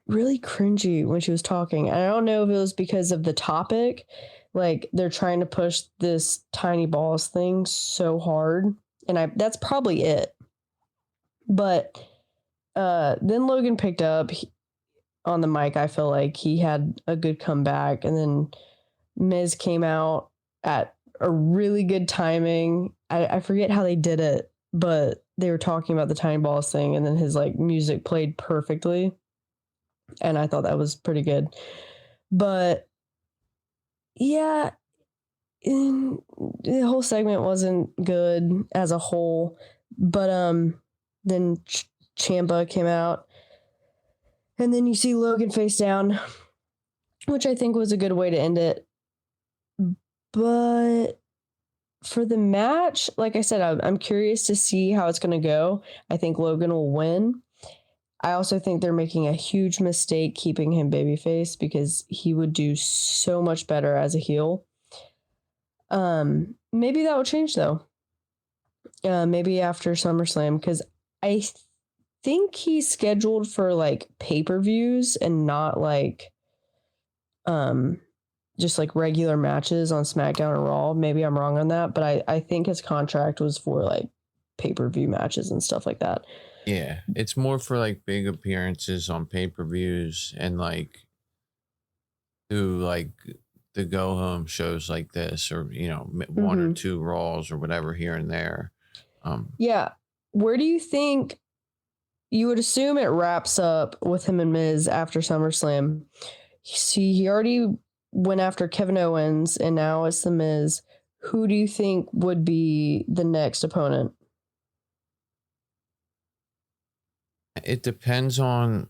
really cringy when she was talking. And I don't know if it was because of the topic. Like, they're trying to push this tiny balls thing so hard. And that's probably it. But then Logan picked up on the mic. I feel like he had a good comeback. And then Miz came out at a really good timing. I forget how they did it, but they were talking about the tiny balls thing, and then his like music played perfectly. And I thought that was pretty good. But yeah, the whole segment wasn't good as a whole. But then Ciampa came out, and then you see Logan face down, which I think was a good way to end it. But for the match, like I said, I'm curious to see how it's going to go. I think Logan will win. I also think they're making a huge mistake keeping him babyface, because he would do so much better as a heel. Maybe that will change, though. Maybe after SummerSlam, because I think he's scheduled for like pay-per-views and not like just like regular matches on SmackDown or Raw. Maybe I'm wrong on that, but I think his contract was for like pay-per-view matches and stuff like that. Yeah, it's more for like big appearances on pay-per-views and like do like the go-home shows like this, or one or two Raws or whatever here and there. Yeah, where do you think you would assume it wraps up with him and Miz after SummerSlam? See, he already went after Kevin Owens, and now it's The Miz. Who do you think would be the next opponent? It depends on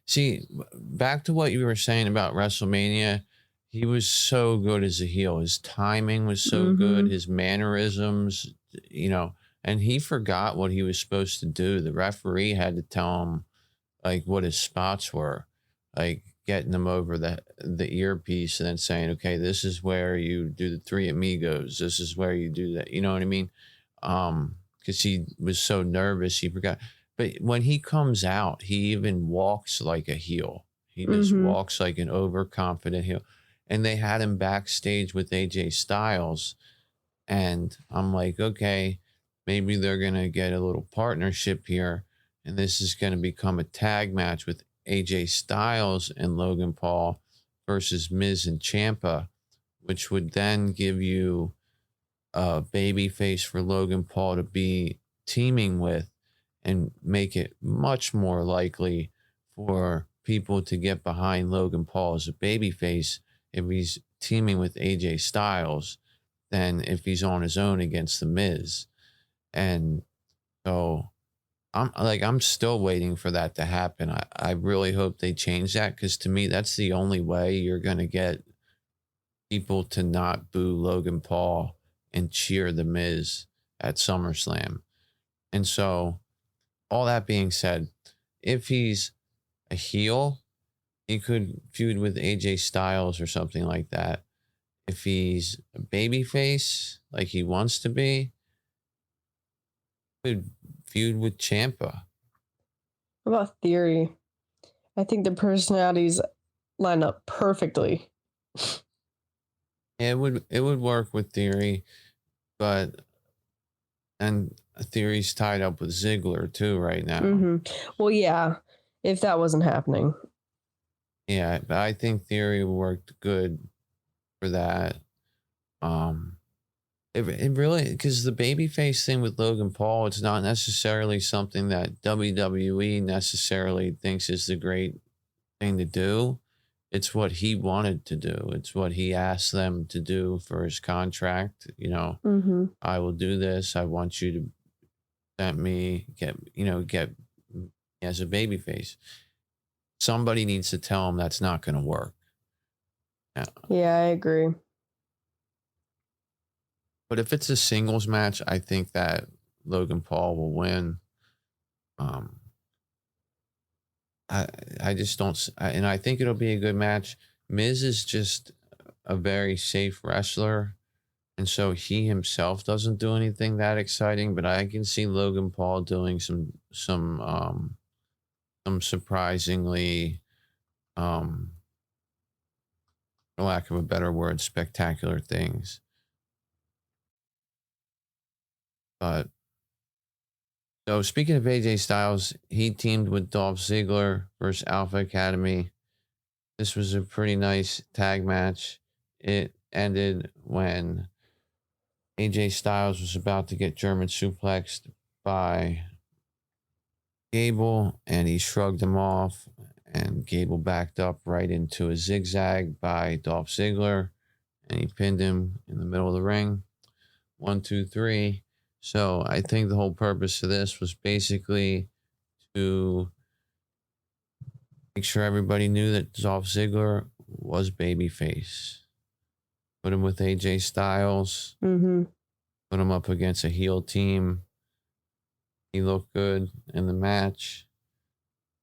see, back to what you were saying about WrestleMania, he was so good as a heel. His timing was so good, his mannerisms, and he forgot what he was supposed to do. The referee had to tell him like what his spots were, like getting them over the earpiece and then saying, okay, this is where you do the three amigos. This is where you do that. You know what I mean? Because he was so nervous, he forgot. But when he comes out, he even walks like a heel. He just walks like an overconfident heel. And they had him backstage with AJ Styles. And I'm like, okay, maybe they're going to get a little partnership here. And this is going to become a tag match with AJ Styles and Logan Paul versus Miz and Ciampa, which would then give you a babyface for Logan Paul to be teaming with, and make it much more likely for people to get behind Logan Paul as a babyface if he's teaming with AJ Styles than if he's on his own against the Miz. And so I'm still waiting for that to happen. I really hope they change that, because to me, that's the only way you're going to get people to not boo Logan Paul and cheer the Miz at SummerSlam. And so, all that being said, if he's a heel, he could feud with AJ Styles or something like that. If he's a babyface, like he wants to be, he could feud with Ciampa. What about Theory? I think the personalities line up perfectly. Yeah, it would work with Theory, and Theory's tied up with Ziggler too right now. Mm-hmm. Well, yeah, if that wasn't happening. Yeah, but I think Theory worked good for that. It really, because the babyface thing with Logan Paul, it's not necessarily something that WWE necessarily thinks is the great thing to do. It's what he wanted to do. It's what he asked them to do for his contract. Mm-hmm. I will do this. I want you to let me get as a babyface. Somebody needs to tell him that's not going to work. Yeah, I agree. But if it's a singles match, I think that Logan Paul will win. I just don't, and I think it'll be a good match. Miz is just a very safe wrestler, and so he himself doesn't do anything that exciting. But I can see Logan Paul doing some surprisingly, for lack of a better word, spectacular things. But so speaking of AJ Styles, he teamed with Dolph Ziggler versus Alpha Academy. This was a pretty nice tag match. It ended when AJ Styles was about to get German suplexed by Gable, and he shrugged him off, and Gable backed up right into a zigzag by Dolph Ziggler, and he pinned him in the middle of the ring. 1, 2, 3. So I think the whole purpose of this was basically to make sure everybody knew that Dolph Ziggler was babyface. Put him with AJ Styles. Mm-hmm. Put him up against a heel team. He looked good in the match.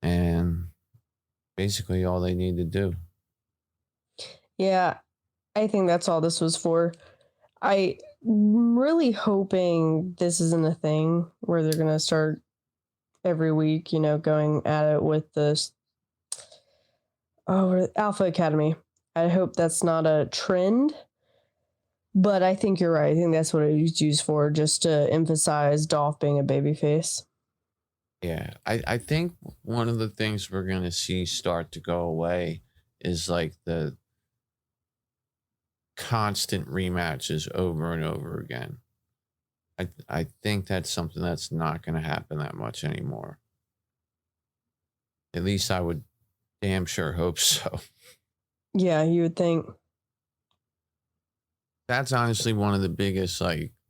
And basically all they need to do. Yeah, I think that's all this was for. I'm really hoping this isn't a thing where they're going to start every week, going at it with this Alpha Academy. I hope that's not a trend, but I think you're right. I think that's what it was used for, just to emphasize Dolph being a babyface. Yeah, I think one of the things we're going to see start to go away is like the constant rematches over and over again. I think that's something that's not going to happen that much anymore. At least I would damn sure hope so. Yeah, you would think. That's honestly one of the biggest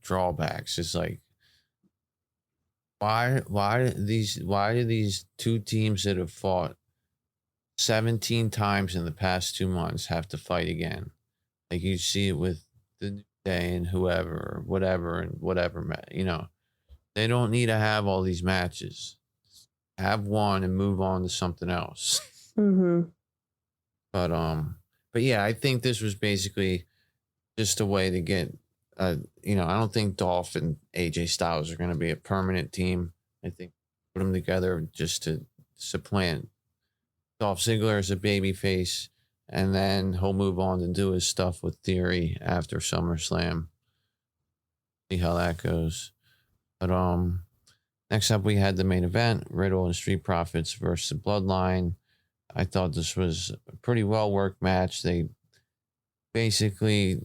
drawbacks is why do these two teams that have fought 17 times in the past 2 months have to fight again? Like you see it with the New Day and whoever, whatever. They don't need to have all these matches. Have one and move on to something else. Mm-hmm. But yeah, I think this was basically just a way to get, I don't think Dolph and AJ Styles are going to be a permanent team. I think put them together just to supplant Dolph Ziggler as a babyface. And then he'll move on to do his stuff with Theory after SummerSlam. See how that goes. But next up we had the main event, Riddle and Street Profits versus the Bloodline. I thought this was a pretty well worked match. They basically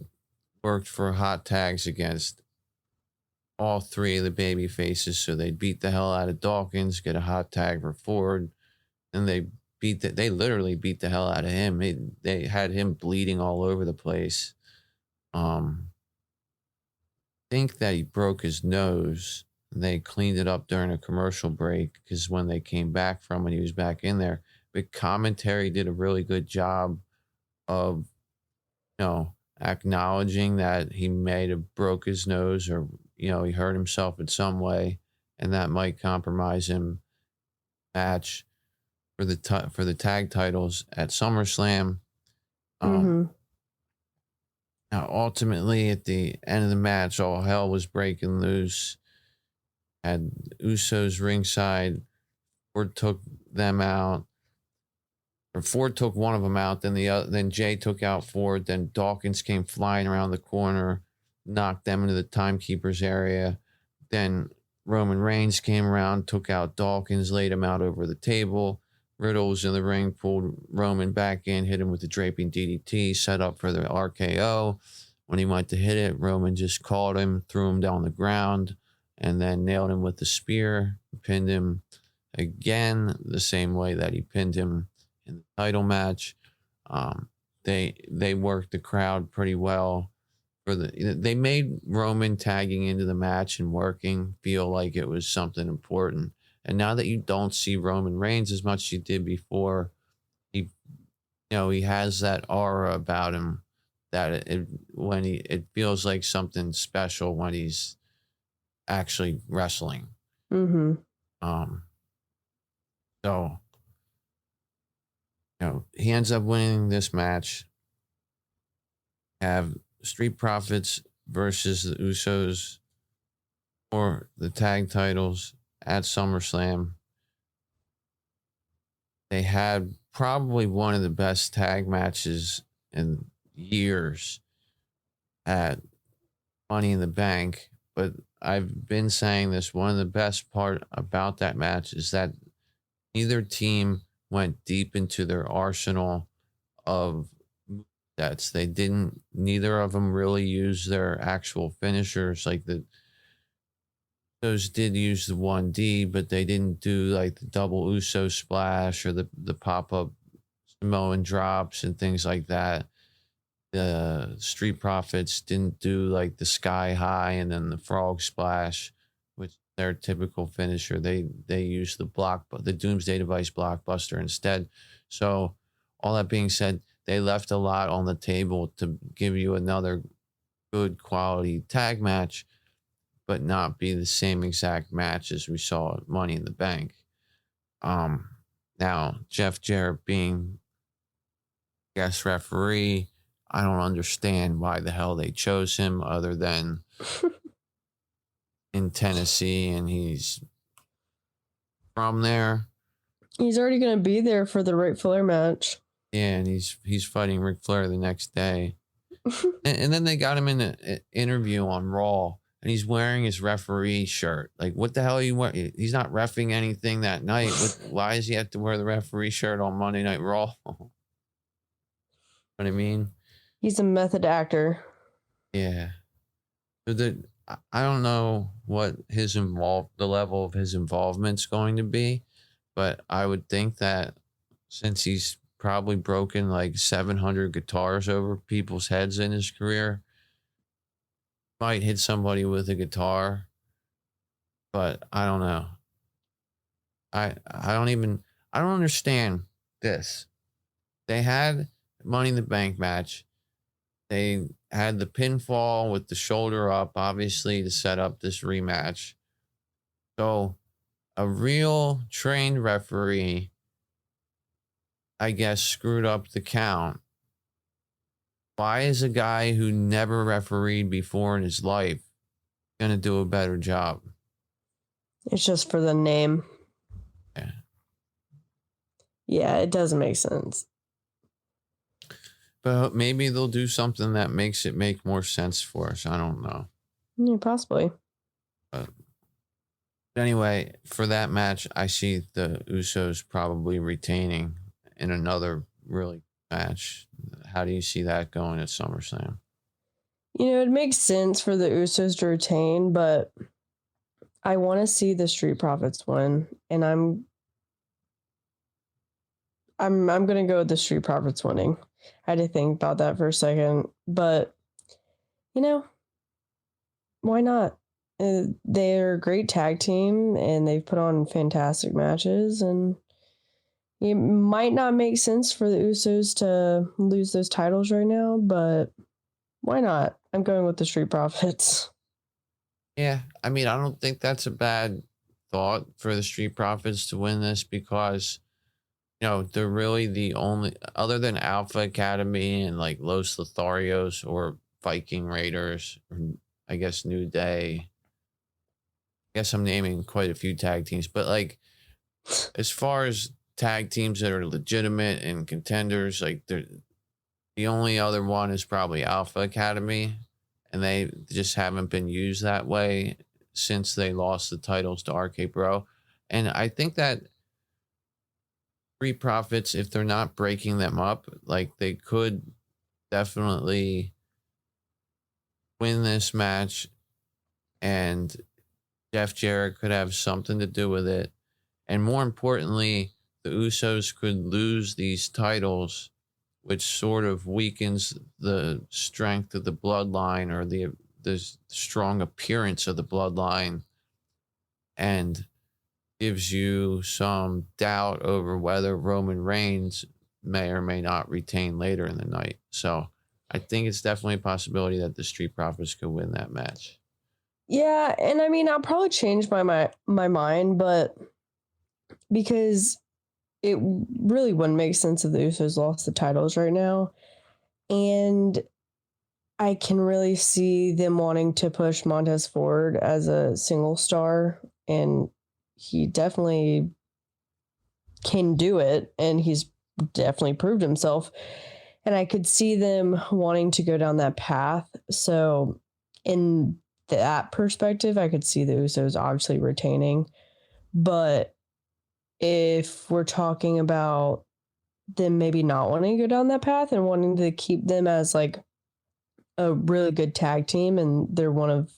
worked for hot tags against all three of the baby faces. So they beat the hell out of Dawkins, get a hot tag for Ford, and they they literally beat the hell out of him. They had him bleeding all over the place. Think that he broke his nose. They cleaned it up during a commercial break because when they came back from it, he was back in there. But commentary did a really good job of, acknowledging that he may have broke his nose or, he hurt himself in some way, and that might compromise him match for the tag titles at SummerSlam. Now, ultimately, at the end of the match, all hell was breaking loose. Had Usos ringside. Ford took them out. Or Ford took one of them out. Then Jay took out Ford. Then Dawkins came flying around the corner, knocked them into the timekeepers area. Then Roman Reigns came around, took out Dawkins, laid him out over the table. Riddle was in the ring, pulled Roman back in, hit him with the draping DDT, set up for the RKO. When he went to hit it, Roman just caught him, threw him down the ground, and then nailed him with the spear, pinned him again the same way that he pinned him in the title match. They worked the crowd pretty well. They made Roman tagging into the match and working feel like it was something important. And now that you don't see Roman Reigns as much as you did before, he has that aura about him that it feels like something special when he's actually wrestling. So he ends up winning this match. Have Street Profits versus the Usos for the tag titles at SummerSlam. They had probably one of the best tag matches in years at Money in the Bank. But I've been saying this, one of the best part about that match is that neither team went deep into their arsenal of sets. Neither of them really used their actual finishers. Like those did use the 1D, but they didn't do like the double Uso splash or the pop-up Samoan drops and things like that. The Street Profits didn't do like the sky high and then the frog splash, which their typical finisher. They used the Doomsday Device blockbuster instead. So all that being said, they left a lot on the table to give you another good quality tag match, but not be the same exact match as we saw at Money in the Bank. Now, Jeff Jarrett being guest referee, I don't understand why the hell they chose him other than in Tennessee and he's from there. He's already going to be there for the Ric Flair match. Yeah, and he's fighting Ric Flair the next day. and then they got him in an interview on Raw. And he's wearing his referee shirt. Like, what the hell are you wearing? He's not reffing anything that night. Why does he have to wear the referee shirt on Monday Night Raw? You know what I mean? He's a method actor. Yeah. So I don't know what the level of his involvement's going to be, but I would think that since he's probably broken like 700 guitars over people's heads in his career, might hit somebody with a guitar, but I don't know. I don't understand this. They had Money in the Bank match. They had the pinfall with the shoulder up, obviously, to set up this rematch. So a real trained referee, I guess, screwed up the count. Why is a guy who never refereed before in his life going to do a better job? It's just for the name. Yeah. Yeah, it doesn't make sense. But maybe they'll do something that makes it make more sense for us. I don't know. Yeah, possibly. But anyway, for that match, I see the Usos probably retaining in another really match. How do you see that going at SummerSlam? It makes sense for the Usos to retain, but I want to see the Street Profits win, and I'm gonna go with the Street Profits winning. I had to think about that for a second, but why not? They're a great tag team, and they've put on fantastic matches, and it might not make sense for the Usos to lose those titles right now, but why not? I'm going with the Street Profits. Yeah, I mean, I don't think that's a bad thought for the Street Profits to win this because, they're really the only, other than Alpha Academy and like Los Lotharios or Viking Raiders, or I guess New Day. I guess I'm naming quite a few tag teams, but like as far as tag teams that are legitimate and contenders, like the only other one is probably Alpha Academy, and they just haven't been used that way since they lost the titles to RK Bro. And I think that Street Profits, if they're not breaking them up, like they could definitely win this match, and Jeff Jarrett could have something to do with it. And more importantly, the Usos could lose these titles, which sort of weakens the strength of the bloodline or the strong appearance of the bloodline, and gives you some doubt over whether Roman Reigns may or may not retain later in the night. So I think it's definitely a possibility that the Street Profits could win that match. Yeah, and I mean, I'll probably change my mind, but because it really wouldn't make sense if the Usos lost the titles right now. And I can really see them wanting to push Montez forward as a single star, and he definitely can do it, and he's definitely proved himself. And I could see them wanting to go down that path. So in that perspective, I could see the Usos obviously retaining. But if we're talking about them maybe not wanting to go down that path and wanting to keep them as like a really good tag team, and they're one of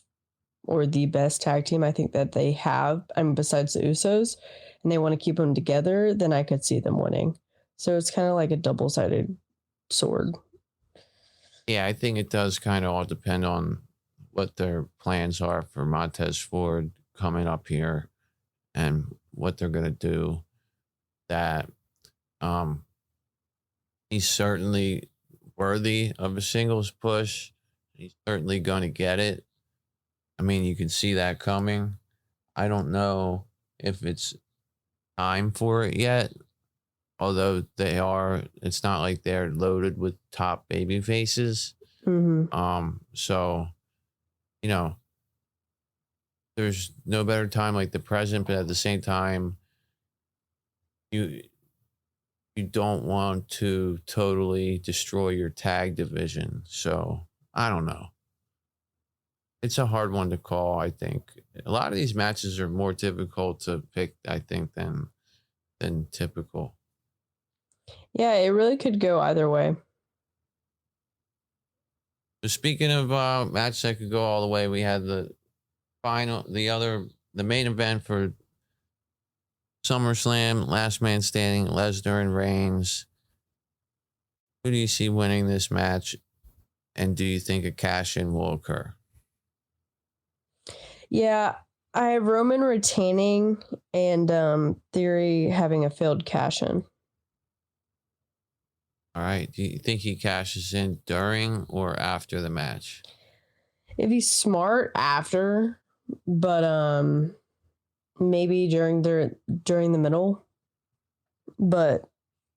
or the best tag team I think that they have, besides the Usos, and they want to keep them together, then I could see them winning. So it's kind of like a double-sided sword. Yeah, I think it does kind of all depend on what their plans are for Montez Ford coming up here and what they're going to do. That he's certainly worthy of a singles push. He's certainly going to get it. I mean, you can see that coming. I don't know if it's time for it yet, although it's not like they're loaded with top baby faces. Mm-hmm. So, there's no better time like the present, but at the same time, you don't want to totally destroy your tag division. So I don't know. It's a hard one to call, I think. A lot of these matches are more difficult to pick, I think, than typical. Yeah, it really could go either way. So speaking of matches that could go all the way, we had the main event for SummerSlam, last man standing, Lesnar and Reigns. Who do you see winning this match? And do you think a cash-in will occur? Yeah, I have Roman retaining and Theory having a failed cash-in. All right. Do you think he cashes in during or after the match? If he's smart, after, but maybe during the middle. But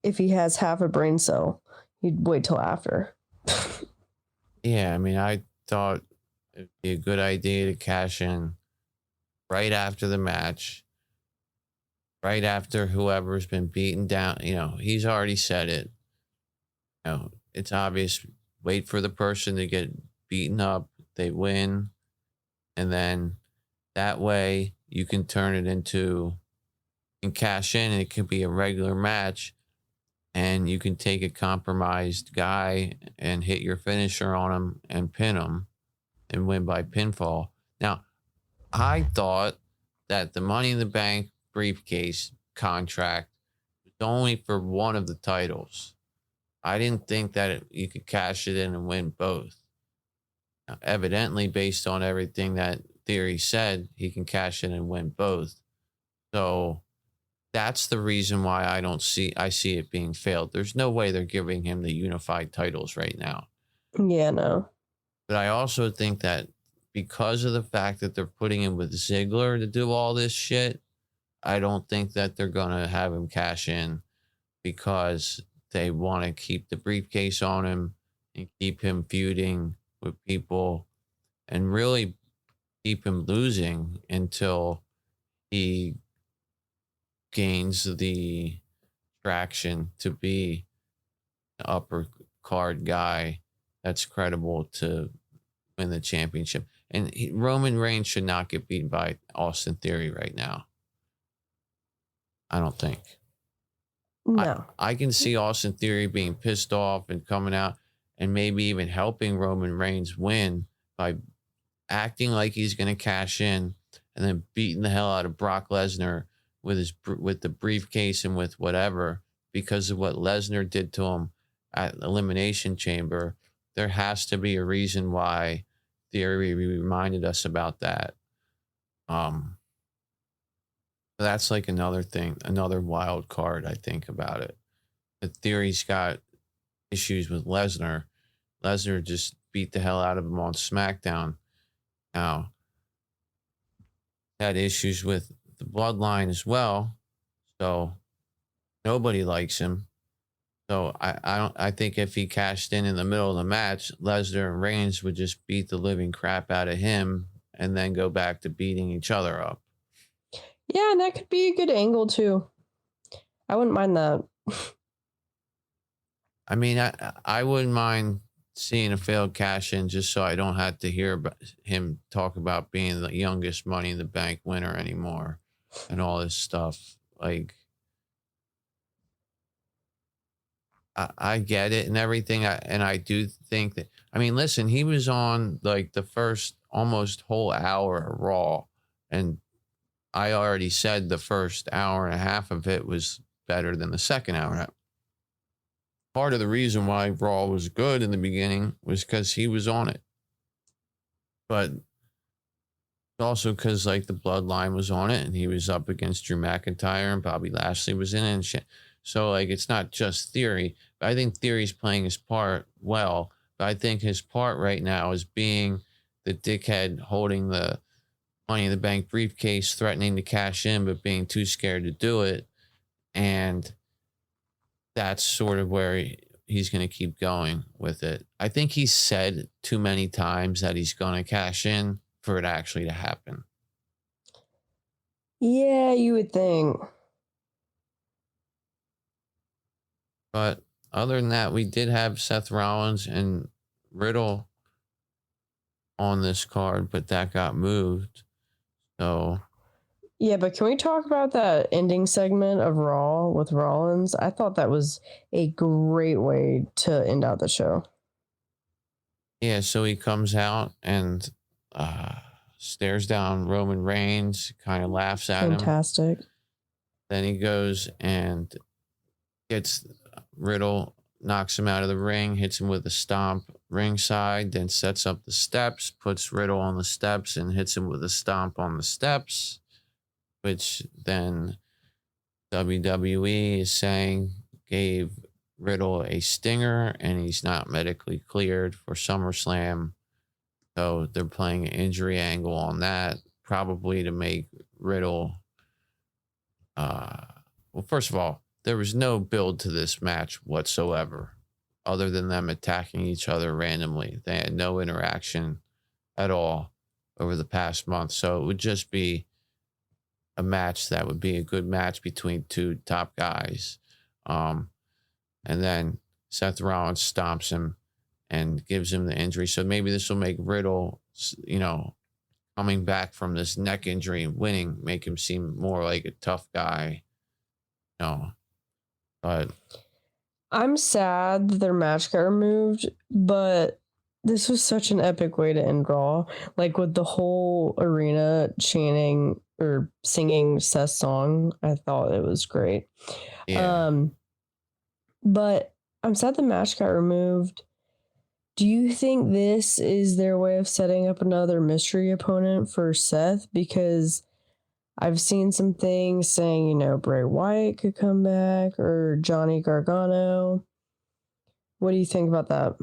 if he has half a brain cell, he'd wait till after. Yeah, I mean, I thought it'd be a good idea to cash in right after the match, right after whoever's been beaten down. He's already said it. It's obvious. Wait for the person to get beaten up. They win. And then that way you can turn it into and cash in, and it could be a regular match. And you can take a compromised guy and hit your finisher on him and pin him and win by pinfall. Now, I thought that the Money in the Bank briefcase contract was only for one of the titles. I didn't think that you could cash it in and win both. Now, evidently, based on everything that Theory said, he can cash in and win both. So that's the reason why I see it being failed. There's no way they're giving him the unified titles right now. Yeah, no. But I also think that because of the fact that they're putting him with Ziggler to do all this shit, I don't think that they're going to have him cash in because they want to keep the briefcase on him and keep him feuding with people and really keep him losing until he gains the traction to be an upper card guy that's credible to win the championship. And Roman Reigns should not get beaten by Austin Theory right now. I don't think. No. I can see Austin Theory being pissed off and coming out and maybe even helping Roman Reigns win by acting like he's going to cash in and then beating the hell out of Brock Lesnar with the briefcase and with whatever because of what Lesnar did to him at Elimination Chamber. There has to be a reason why Theory reminded us about that. That's like another thing, another wild card, I think, about it. The Theory's got issues with Lesnar. Lesnar just beat the hell out of him on SmackDown. Now, had issues with the bloodline as well. So nobody likes him. So I think if he cashed in the middle of the match, Lesnar and Reigns would just beat the living crap out of him and then go back to beating each other up. Yeah, and that could be a good angle too. I wouldn't mind that. I mean, I wouldn't mind seeing a failed cash in just so I don't have to hear about him talk about being the youngest Money in the Bank winner anymore and all this stuff. Like, I get it and everything. And I do think that, I mean, listen, he was on like the first almost whole hour of Raw. And I already said the first hour and a half of it was better than the second hour. Part of the reason why Raw was good in the beginning was because he was on it. But also because like the Bloodline was on it and he was up against Drew McIntyre and Bobby Lashley was in it and shit. So like it's not just Theory. But I think Theory's playing his part well. But I think his part right now is being the dickhead holding the Money in the Bank briefcase, threatening to cash in, but being too scared to do it. And that's sort of where he's going to keep going with it. I think he's said too many times that he's going to cash in for it actually to happen. Yeah, you would think. But other than that, we did have Seth Rollins and Riddle on this card, but that got moved. So yeah, but can we talk about that ending segment of Raw with Rollins? I thought that was a great way to end out the show. Yeah, so he comes out and stares down Roman Reigns, kind of laughs at him. Fantastic. Then he goes and gets Riddle, knocks him out of the ring, hits him with a stomp ringside, then sets up the steps, puts Riddle on the steps and hits him with a stomp on the steps, which then WWE is saying gave Riddle a stinger and he's not medically cleared for SummerSlam. So they're playing an injury angle on that, probably to make Riddle. Well, first of all, there was no build to this match whatsoever, other than them attacking each other randomly. They had no interaction at all over the past month. So it would just be a match that would be a good match between two top guys. And then Seth Rollins stomps him and gives him the injury. So maybe this will make Riddle, coming back from this neck injury and winning, make him seem more like a tough guy. But I'm sad that their match got removed, but this was such an epic way to end Raw. Like with the whole arena chanting or singing Seth's song. I thought it was great. Yeah. But I'm sad the match got removed. Do you think this is their way of setting up another mystery opponent for Seth? Because I've seen some things saying, you know, Bray Wyatt could come back or Johnny Gargano. What do you think about that?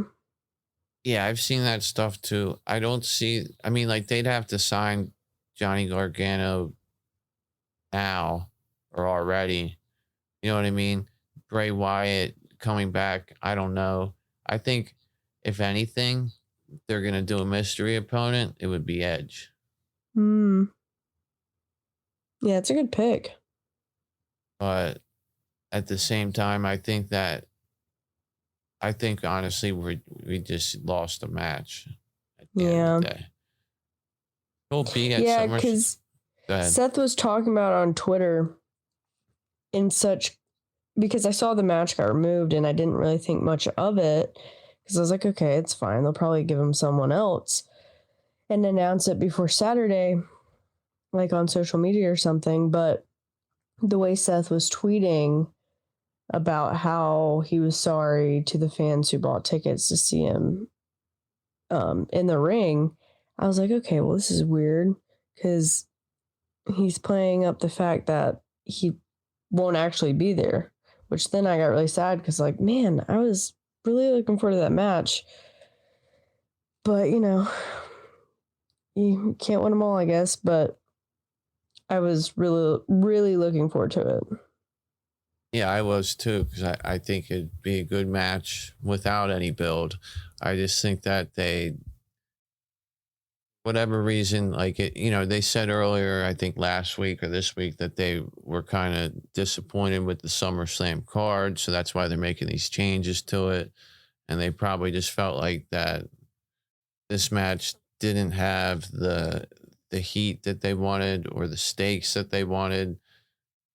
Yeah, I've seen that stuff too. I mean, like, they'd have to sign Johnny Gargano now or already. You know what I mean? Bray Wyatt coming back, I don't know. I think, if anything, they're going to do a mystery opponent, it would be Edge. Yeah, it's a good pick. But at the same time, I think honestly we just lost a match at the end of the day. He'll be at yeah, because Seth was talking about on Twitter because I saw the match got removed and I didn't really think much of it because I was like, okay, it's fine. They'll probably give him someone else and announce it before Saturday, like on social media or something. But the way Seth was tweeting about how he was sorry to the fans who bought tickets to see him in the ring, I was like, okay, well, this is weird because he's playing up the fact that he won't actually be there, which then I got really sad because, like, man, I was really looking forward to that match. But, you know, you can't win them all, I guess, but I was really, really looking forward to it. Yeah, I was too, because I think it'd be a good match without any build. I just think that whatever reason, like it, you know, they said earlier, I think last week or this week, that they were kind of disappointed with the Summerslam card. So that's why they're making these changes to it. And they probably just felt like that this match didn't have the heat that they wanted or the stakes that they wanted.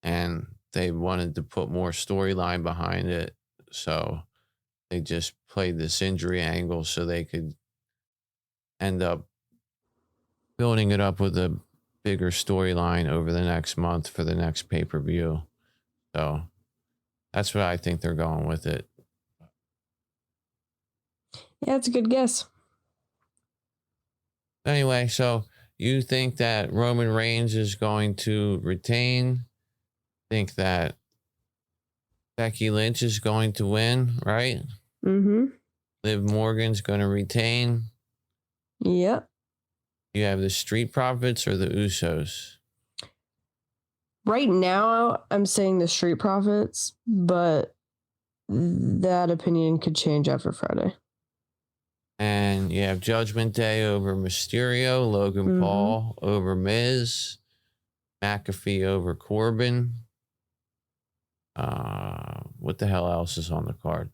And they wanted to put more storyline behind it. So they just played this injury angle so they could end up building it up with a bigger storyline over the next month for the next pay-per-view. So that's what I think they're going with it. Yeah, it's a good guess. Anyway, so you think that Roman Reigns is going to retain? Think that Becky Lynch is going to win, right? Mm-hmm. Liv Morgan's going to retain. Yep. You have the Street Profits or the Usos? Right now, I'm saying the Street Profits, but that opinion could change after Friday. And you have Judgment Day over Mysterio, Logan Paul over Miz, McAfee over Corbin. What the hell else is on the card? Is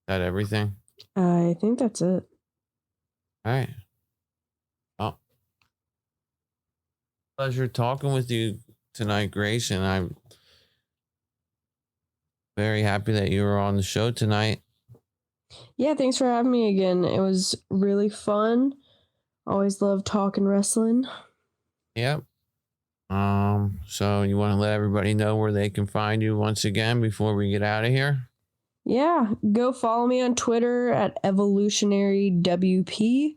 that everything? I think that's it. All right. Well, pleasure talking with you tonight, Grace, and I'm very happy that you were on the show tonight. Yeah, thanks for having me again. It was really fun. Always love talking wrestling. Yep. So you want to let everybody know where they can find you once again before we get out of here? Yeah, go follow me on Twitter at EvolutionaryWP,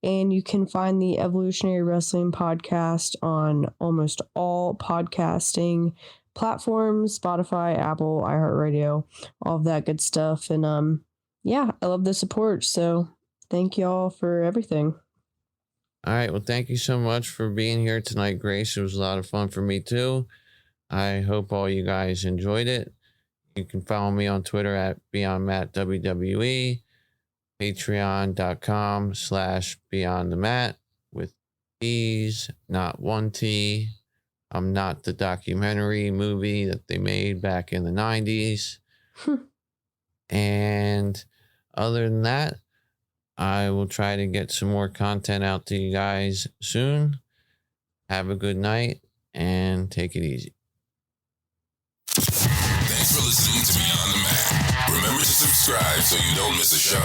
and you can find the Evolutionary Wrestling Podcast on almost all podcasting platforms, Spotify, Apple, iHeartRadio, all of that good stuff. And yeah, I love the support, so thank y'all for everything. All right. Well, thank you so much for being here tonight, Grace. It was a lot of fun for me, too. I hope all you guys enjoyed it. You can follow me on Twitter at BeyondMattWWE, patreon.com/BeyondTheMat with T's, not one T. I'm not the documentary movie that they made back in the 90s. And other than that, I will try to get some more content out to you guys soon. Have a good night and take it easy. Thanks for listening to Beyond the Mat. Remember to subscribe so you don't miss a show.